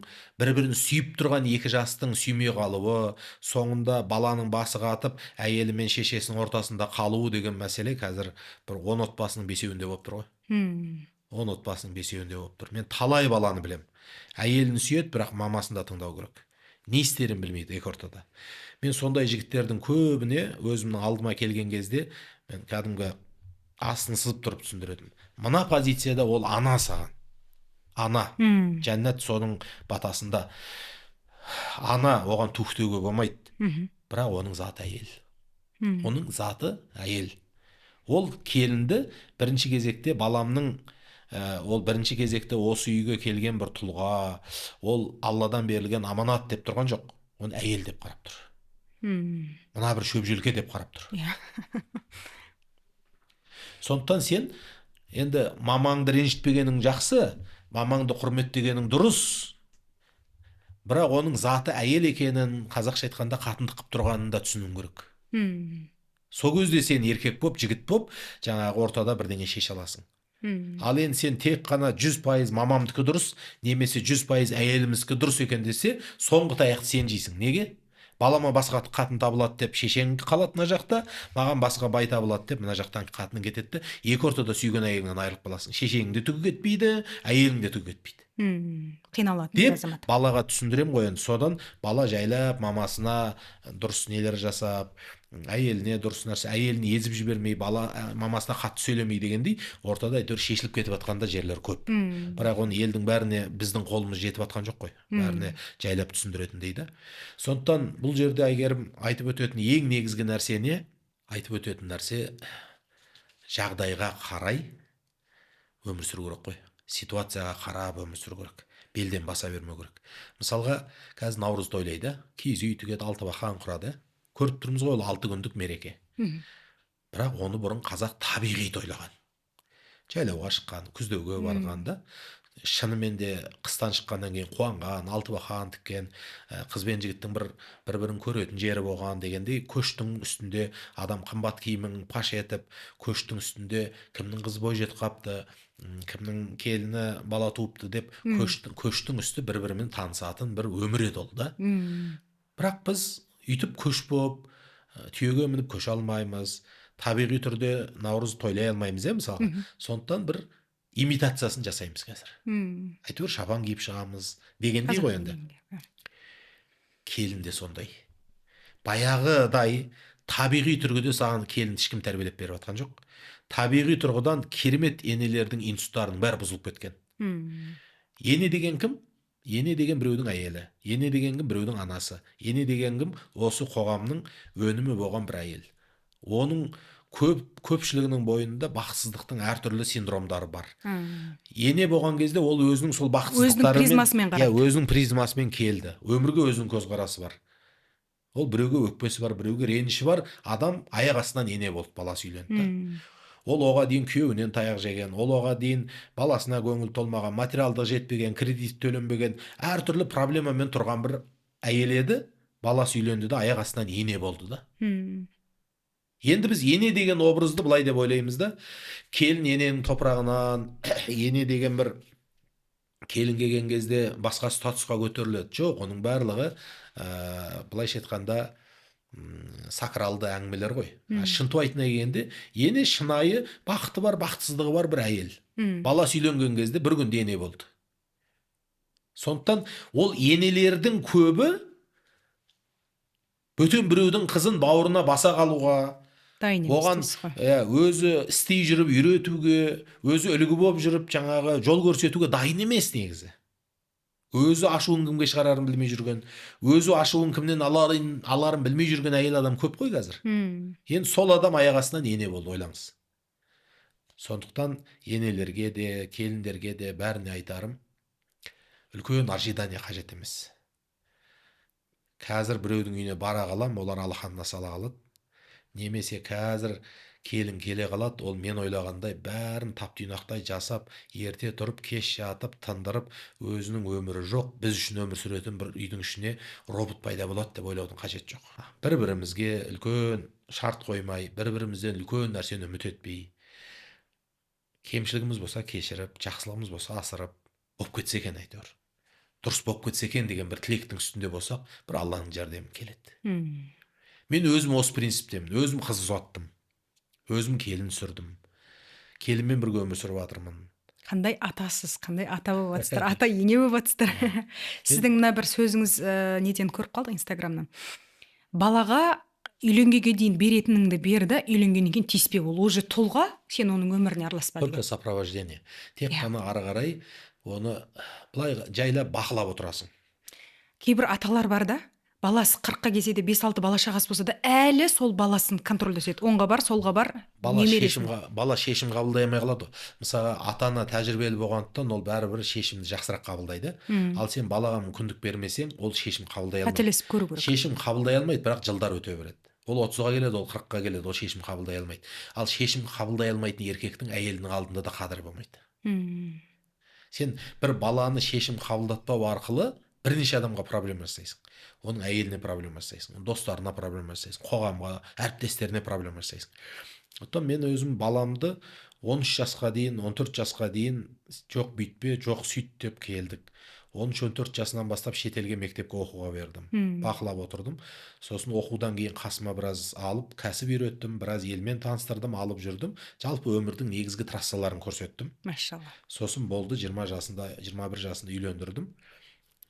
бір-бірін сүйіп тұрған екі жастың сүймей қалуы, соңында баланың басы қатып, әйелі мен шешесінің ортасында қалуы деген мәселе қазір бір 10 отбасының 5-еуінде болып тұр ғой. 10 отбасының 5-еуінде болып тұр. Мен талай баланы білем. Әйелін сүйеді, бірақ мамасын да тыңдау керек. Не істерін білмейді екі ортада. Мен сондай жігіттердің көбіне өзімнің алдыма келген кезде мен кәдімгі астын сызып тұрып түсіндіредім. Мына позицияда ол ана саған. Ана. Жәннат соның батасында. Ана оған туфтеуге болмайды. Бірақ оның заты әйел. Оның заты әйел. Ол келінді бірінші кезекте баламның ол бірінші кезекте осы үйге келген бір тұлға, ол Алладан берілген аманат деп тұрған жоқ. Оны әйел деп қарап тұр. Мына бір шөп-желке деп қарап тұр. Сондықтан сен енді мамаңды ренжітпегенің жақсы, мамаңды құрметтегенің дұрыс. Бірақ оның заты әйел екенін, қазақша айтқанда қатындық қылып тұрғанын да түсінуің керек. Сол кезде сен еркек боп, жігіт боп, жаңағы ортада бірдеңе шеше аласың. Ал енді сен тек қана 100% мамамдікі дұрыс, немесе 100% әйеліміздікі дұрыс екен десе, соңғы таяқты сен жейсің. Неге? Балама басқа қатын табылады деп шешең қалады мына жақта, маған басқа бай табылады деп мына жақтан қатының кетеді. Екі ортада сүйген әйеліңнен айырылып қаласың. Шешең де түгі кетпейді, әйелің де түгі кетпейді. Қиналатын деп азамат. балаға түсіндірем ғой енді. Содан бала жайлап мамасына дұрыс нелер жасап, әйеліне дұрыс нәрсе, әйелін езіп жібермей, бала мамасына қатты сөйлемей дегендей, ортада әйтеуір шешіліп кетіп жатқанда жерлер көп. Бірақ оны елдің бәріне біздің қолымыз жетіп жатқан жоқ қой. Бәріне жайлап түсіндіретін дейді. Сондықтан бұл жерде Әйгерім айтып өтетін ең негізгі нәрсе не? Айтып өтетін нәрсе жағдайға қарай өмір сүру керек қой. Ситуацияға қарап өмір сүру керек. Белден баса бермеу керек. Мысалға, қазір Наурыз тойлайды, киіз үй тігеді, 6 бақан құрады. Көріп тұрмыз ғой, 6 күндік мереке. Бірақ оны бұрын қазақ табиғи тойлаған. Жайлауға шыққан, күздеуге барғанда, шынымен де қыстан шыққаннан кейін қуанған, 6 бақан тіккен, қыз бен жігіттің бір-бірін көретін жері болған дегендей, көштің үстінде адам қымбат киімін паш етіп, көштің үстінде кімнің қызы бой жетіп қапты, кімнің келіні бала туыпты деп көштің үсті бір-бірімен танысатын бір өмір еді ол да. Бірақ біз үйтіп көш болып, түйеге мініп көше алмаймыз, табиғи түрде Наурыз тойлай алмаймыз, мысалы. Сондықтан бір имитациясын жасаймыз қазір. Мм. Әйтеуір шапан киіп шығамыз дегендей Қазақ ғой енді. дегенде. Келін де сондай. Баяғыдай табиғи түрде саған келін ешкім тәрбиелеп беріп жатқан жоқ. Табиғи тұрғыдан керемет енелердің институттарының бәрі бұзылып кеткен. Мм. Ене деген кім? Ене деген біреудің әйелі. Ене деген кім? Біреудің анасы. Ене деген кім? Осы қоғамның өнімі болған бір әйел. Оның көпшілігінің бойында бақытсыздықтың әртүрлі синдромдары бар. Ене болған кезде ол өзінің сол бақытсыздықтарымен, призмасымен қарайды. өзінің призмасымен келді. Өмірге өзінің көзқарасы бар. Ол біреуге өкпесі бар, біреуге реніші бар. Адам аяқ астынан ене болды, баласы үйленді. Ол оға дейін күйеуінен таяқ жеген, ол оға дейін баласына көңіл толмаған, материалдық жетпеген, кредит төленбеген, әртүрлі проблемамен тұрған бір әйел еді. Баласы үйленді де аяқ астынан ене болды да. Енді біз ене деген образды былай деп ойлаймыз да, келін ененің топырағынан, ене деген бір келін келген кезде басқа статусқа көтеріледі. Жоқ, оның барлығы былайша айтқанда сакралды әңгімелер ғой. Шынтуайтына келгенде, ене шынайы бақыты бар, бақытсыздығы бар бір әйел. Баласы үйленген кезде бір күнде ене болды. Сондықтан ол енелердің көбі бөтен біреудің қызын бауырына баса қалуға, оған өзі істей жүріп үйретуге, өзі үлгі болып жүріп жаңағы жол көрсетуге дайын емес негізі. Өзі ашуын кімге шығарарын білмей жүрген, өзі ашуын кімнен аларын білмей жүрген әйел адам көп қой қазір. Енді сол адам аяқ астынан ене болды, ойлаңыз. Сондықтан енелерге де, келіндерге де бәріне айтарым, үлкен ожидание қажет емес. Қазір біреудің үйіне бара қалам, олар алақанына сала қалады. Немесе қазір келін келе қалады, ол мен ойлағандай бәрін таптүйнақтай жасап, ерте тұрып, кеш жатып, тындырып, өзінің өмірі жоқ, біз үшін өмір сүретін бір үйдің ішіне робот пайда болады деп ойлаудың қажет жоқ. Бір-бірімізге үлкен шарт қоймай, бір-бірімізден үлкен нәрсені үміт етпей, кемшілігіміз болса кешіріп, жақсылығымыз болса асырып, болып кетсе екен әйтеуір. Дұрыс болып кетсе екен деген бір тілектің үстінде болсақ, бір Алланың жәрдемі келеді. Мен өзім осы принциптемін, өзім қыз ұзаттым, өзім келін сүрдім, келінмен бірге өмір сүріп жатырмын. Қандай атасыз, қандай ата болып жатсыздар, ата ене болып жатсыздар. Сіздің мына бір сөзіңіз неден көріп қалдық, Инстаграмнан. Балаға үйленгенге дейін беретініңді берді, үйленгеннен кейін тиіспе, ол уже тұлға, сен оның өміріне араласпа. Только сопровождение. Тек қана ары қарай оны былай жайлап бақылап отырасың. Кейбір аталар бар да, баласы 40-қа келсе де 5-6 бала шағасы болса да, әлі сол баласын контрольдеп етеді. Оңға бар, солға бар, немересін. Бала шешім қабылдай алмай қалады. Мысалы, ата-ана тәжірибелі болғандықтан ол бәрібір шешімді жақсырақ қабылдайды. Ал сен балаға мүмкіндік бермесең, ол шешім қабылдай алмайды. Қателесіп көру керек. Шешім қабылдай алмайды, бірақ жылдар өте береді. Ол 30-ға келеді, ол 40-қа келеді, ол шешім қабылдай алмайды. Ал шешім қабылдай алмайтын еркектің әйелінің алдында да қадірі болмайды. Сен бір баланы шешім қабылдатпау арқылы бірнеше адамға проблема жасайсың. Оның әйеліне проблема жасайсың, достарына проблема жасайсың, қоғамға, әріптестеріне проблема жасайсың. Оттан мен өзім баламды 13 жасқа дейін, 14 жасқа дейін жоқ бүйтпе, жоқ сөйт деп келдік. 13-14 жасынан бастап шетелге мектепке оқуға бердім. Бақылап отырдым. Сосын оқудан кейін қасыма біраз алып, кәсіп үйреттім, біраз елмен таныстырдым, алып жүрдім. Жалпы өмірдің негізгі трассаларын көрсеттім. Машалла. Сосын болды 20 жасында, 21 жасында үйлендірдім.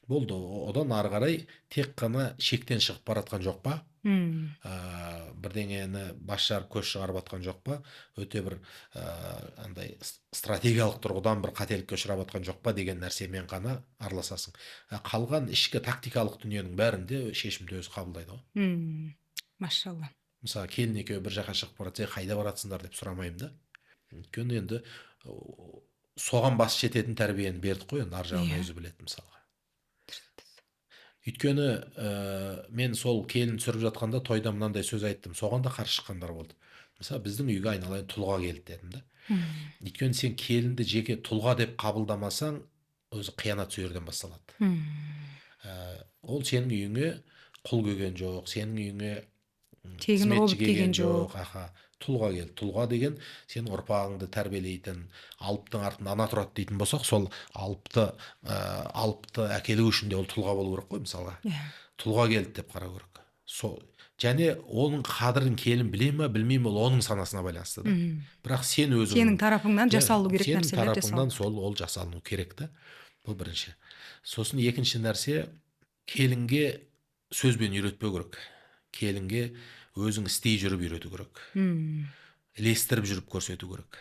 Болды, одан ары қарай тек қана шектен шығып баратқан жоқ па? Бірдеңені бас жарып көз шығарып атқан жоқ па? Өте бір андай стратегиялық тұрғыдан бір қателікке ұшырап атқан жоқ па деген нәрсемен ғана араласасың. Қалған ішкі тактикалық дүниенің бәрінде шешімді өзі қабылдайды ғой. Машалла. Мысалы, келін екеуі бір жаққа шығып баратса, қайда баратсыңдар деп сұрамаймын да. Өйткені енді соған бас жететін тәрбиені бердік қой, ар жағын өзі біледі мысалға. Өйткені мен сол келін түсіріп жатқанда тойда мынандай сөз айттым, соған да қарсы шыққандар болды. Мысалы, біздің үйге айналайын тұлға келді дедім да. Өйткені сен келінді жеке тұлға деп қабылдамасаң, өзі қиянат сол жерден басталады. Ол сенің үйіңе құл келген жоқ, сенің үйіңе қызметші келген жоқ. Тұлға келді. Тұлға деген сен ұрпағыңды тәрбиелейтін, алыптың артында ана тұрады дейтін болсақ, сол алыпты әкелу үшін де ол тұлға болу керек қой, мысалға. Тұлға келді деп қарау керек. және оның қадірін келін біле ма білмей ма, ол оның санасына байланысты да. Бірақ сен өзің, сенің тарапыңнан иә, жасалу керек сенің нәрселер тарапыңнан жасалу. ол жасалыну керек та. Бұл бірінші. Сосын екінші нәрсе, келінге сөзбен үйретпеу керек. Келінге өзің істей жүріп үйрету керек. Ілестіріп жүріп көрсету керек.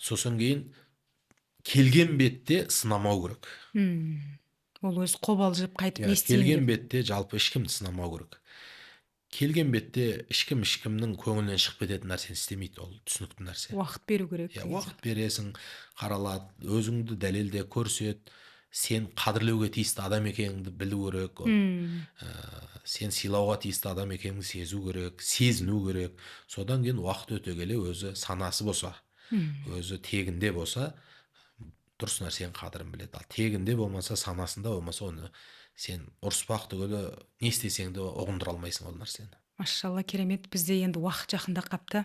Сосын кейін келген бетте сынамау керек. Ол өзі қобалжып қайтып не істейін Келген деп. бетте жалпы ешкімді сынамау керек. Келген бетте ешкімнің көңілінен шығып кететін нәрсені істемейді, ол түсінікті нәрсе. Уақыт беру керек. Уақыт бересің, қаралады, өзіңді дәлелде, көрсет, сен қадірлеуге тиісті адам екеніңді білу керек. Сен сыйлауға тиісті адам екеніңді сезу керек, сезіну керек. Содан кейін уақыт өте келе өзі санасы болса, өзі тегінде болса, дұрыс нәрсенің қадірін біледі. Ал тегінде болмаса, санасында болмаса, оны сен ұрыспақ түгілі не істесең де ұғындыра алмайсың ол нәрсені. Машалла, керемет. Бізде енді уақыт жақындап қапты.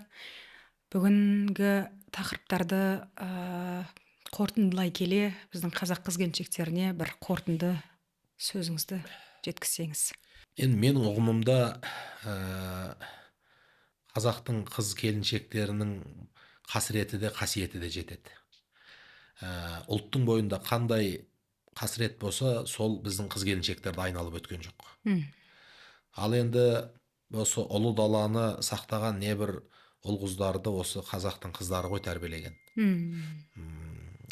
Бүгінгі тақырыптарды қорытындылай келе, біздің қазақ қыз-келіншектеріне бір қорытынды сөзіңізді жеткізсеңіз. Енді менің ұғымымда қазақтың қыз-келіншектерінің қасіреті де қасиеті де жетеді. Ұлттың бойында қандай қасірет болса, сол біздің қыз-келіншектерді айналып өткен жоқ. Ал енді осы ұлы даланы сақтаған небір ұл-қыздарды осы қазақтың қыздары ғой тәрбиелеген.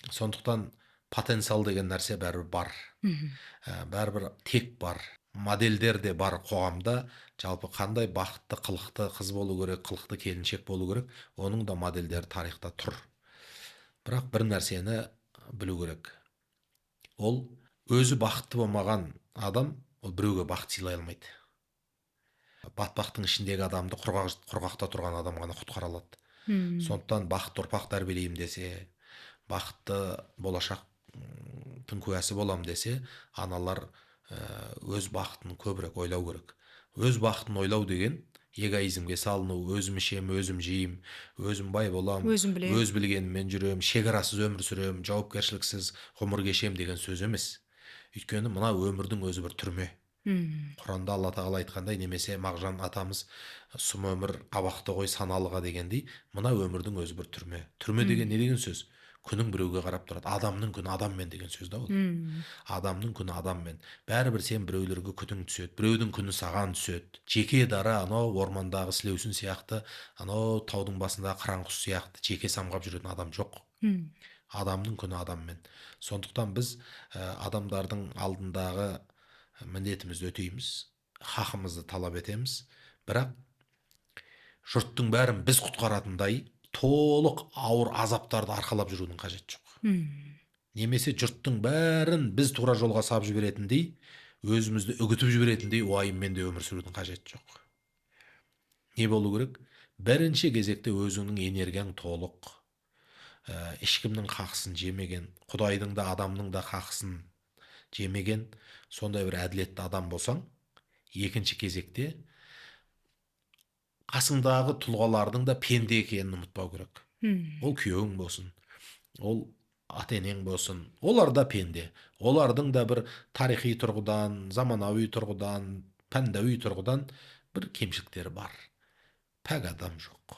Сондықтан потенциал деген нәрсе бәрібір бар. Бәрібір тек бар. Модельдер де бар қоғамда. Жалпы қандай бақытты, қылықты қыз болу керек, қылықты келіншек болу керек, оның да модельдері тарихта тұр. Бірақ бір нәрсені білу керек. Ол өзі бақытты болмаған адам, ол біреуге бақыт сыйлай алмайды. Батпақтың ішіндегі адамды құрғақта тұрған адам ғана құтқара алады. Сондықтан бақытты ұрпақ тәрбиелеймін десе, бақытты болашақтың куәсі болам десе, аналар өз бақытын көбірек ойлау керек. Өз бақытын ойлау деген эгоизмге салыну, өзім ішем, өзім жейм, өзім бай болам, Өзім білем. өз білгеніммен жүрем, шекарасыз өмір сүрем, жауапкершіліксіз ғұмыр кешем деген сөз емес. Өйткені мына өмірдің өзі бір түрме. Құранда Алла тағала айтқандай, немесе Мағжан атамыз сұм өмір абақты ғой саналыға дегендей, мына өмірдің өзі бір түрме. Түрме деген не деген сөз? Күнің біреуге қарап тұрады. Адамның күні адаммен деген сөз да ол. Адамның күні адаммен. Бәрібір сен біреулерге күнің түседі, біреудің күні саған түседі. Жеке дара анау ормандағы сілеусін сияқты, анау таудың басындағы қыран-құс сияқты жеке самғап жүретін адам жоқ. Адамның күні адаммен. Сондықтан біз адамдардың алдындағы міндетімізді өтейміз, хақымызды талап етеміз. Бірақ жұрттың бәрін біз құтқаратындай толық ауыр азаптарды арқалап жүрудің қажеті жоқ. Немесе жұрттың бәрін біз тура жолға сап жіберетіндей, өзімізді үгітіп жіберетіндей уайыммен де өмір сүрудің қажеті жоқ. Не болу керек? Бірінші кезекте өзіңнің энергияң толық, ешкімнің қақысын жемеген, Құдайдың да адамның да қақысын жемеген, сондай бір әділетті адам болсаң, екінші кезекте қасыңдағы тұлғалардың да пенде екенін ұмытпау керек. Ол күйеуің болсын, ол ата-енең болсын, олар да пенде. Олардың да бір тарихи тұрғыдан, заманауи тұрғыдан, пәндауи тұрғыдан бір кемшіліктері бар. Пәк адам жоқ.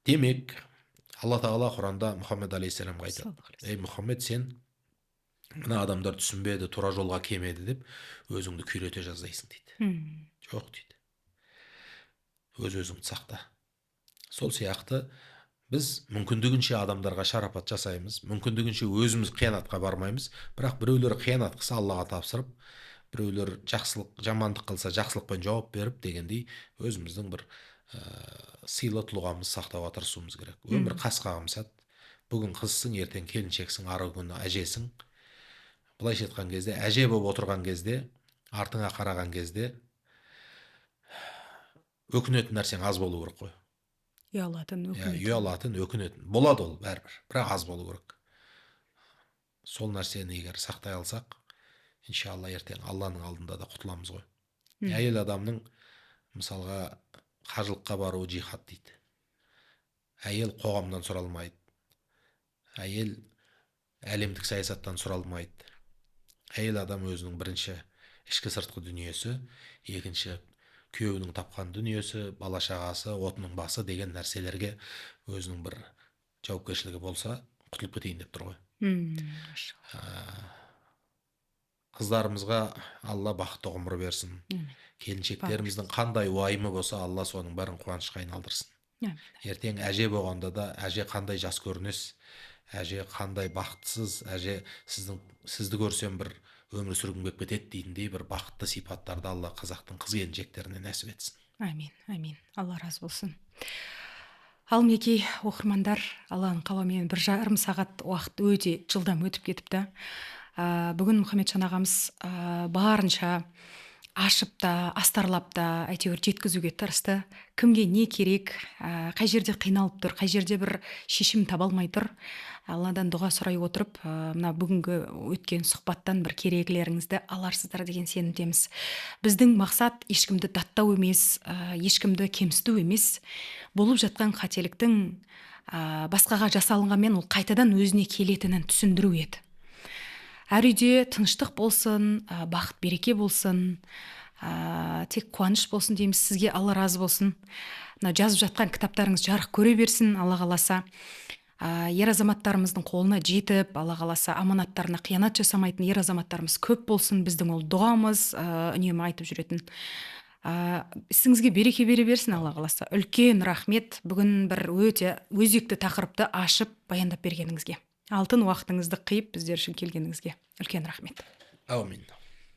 Демек, Алла тағала Құранда Мұхаммед алейхиссаламға айтады: ей Мұхаммед, сен мына адамдар түсінбеді, тура жолға келмеді деп өзіңді күйрете жаздайсың дейді. Жоқ дейді. Өз-өзіңді сақта. Сол сияқты біз мүмкіндігінше адамдарға шарапат жасаймыз, мүмкіндігінше өзіміз қиянатқа бармаймыз, бірақ біреулер қиянат қылса Аллаға тапсырып, біреулер жамандық қылса жақсылықпен жауап беріп дегендей өзіміздің бір сыйлы тұлғамызды сақтауға тырысуымыз керек. Өмір қасқа қамсат. Бүгін қызсың, ертең келіншексің, ары күні әжесің. Былайша айтқан кезде, әже болып отырған кезде, артыңа қараған кезде өкінетін нәрсең аз болу керек қой. Ұялатын, өкінетін. Болады ол бәрібір, бірақ аз болу керек. Сол нәрсені егер сақтай алсақ, иншалла ертең Алланың алдында да құтыламыз ғой. Әйел адамның мысалға қажылыққа баруы жихад дейді. Әйел қоғамнан сұралмайды. Әйел әлемдік саясаттан сұралмайды. Әйел адам өзінің бірінші ішкі сыртқы дүниесі, екінші күйеуінің тапқан дүниесі, бала шағасы, отының басы деген нәрселерге өзінің бір жауапкершілігі болса құтылып кетейін деп тұр ғой. Қыздарымызға Алла бақытты ғұмыр берсін. Келіншектеріміздің қандай уайымы болса, Алла соның бәрін қуанышқа айналдырсын. Ертең әже болғанда да, әже қандай жас көрінесіз, әже қандай бақытсыз, әже сізді көрсем бір өмір сүргім келіп кетеді дейтіндей бір бақытты сипаттарды Алла қазақтың қыз келіншектеріне нәсіп етсін. Әмин, әмин. Алла разы болсын. Ал мінекей оқырмандар, Алланың қалауымен 1,5 сағат уақыт өте жылдам өтіп кетіпті. Бүгін Мұхамеджан ағамыз барынша ашып та, астарлап та, әйтеуір жеткізуге тырысты. Кімге не керек, қай жерде қиналып тұр, қай жерде бір шешім таба алмай тұр. Алладан дұға сұрай отырып, мына бүгінгі өткен сұхбаттан бір керектілеріңізді аларсыздар деген сенімдеміз. Біздің мақсат ешкімді даттау емес, ешкімді кемсіту емес. Болып жатқан қателіктің басқаға жасалынғанмен ол қайтадан өзіне келетінін түсіндіру еді. Әр үйде тыныштық болсын, бақыт береке болсын, тек қуаныш болсын дейміз. Сізге Алла разы болсын. Жазып жатқан кітаптарыңыз жарық көре берсін, Алла қаласа. Ер азаматтарымыздың қолына жетіп, Алла қаласа, аманаттарына қиянат жасамайтын ер азаматтарымыз көп болсын. Біздің ол дұғамыз, үнемі айтып жүретін. Ісіңізге береке бере берсін, Алла қаласа. Үлкен рахмет бүгін бір өте өзекті тақырыпты ашып баяндап бергеніңізге. Алтын уақытыңызды қиып біздер үшін келгеніңізге үлкен рахмет. Аумин.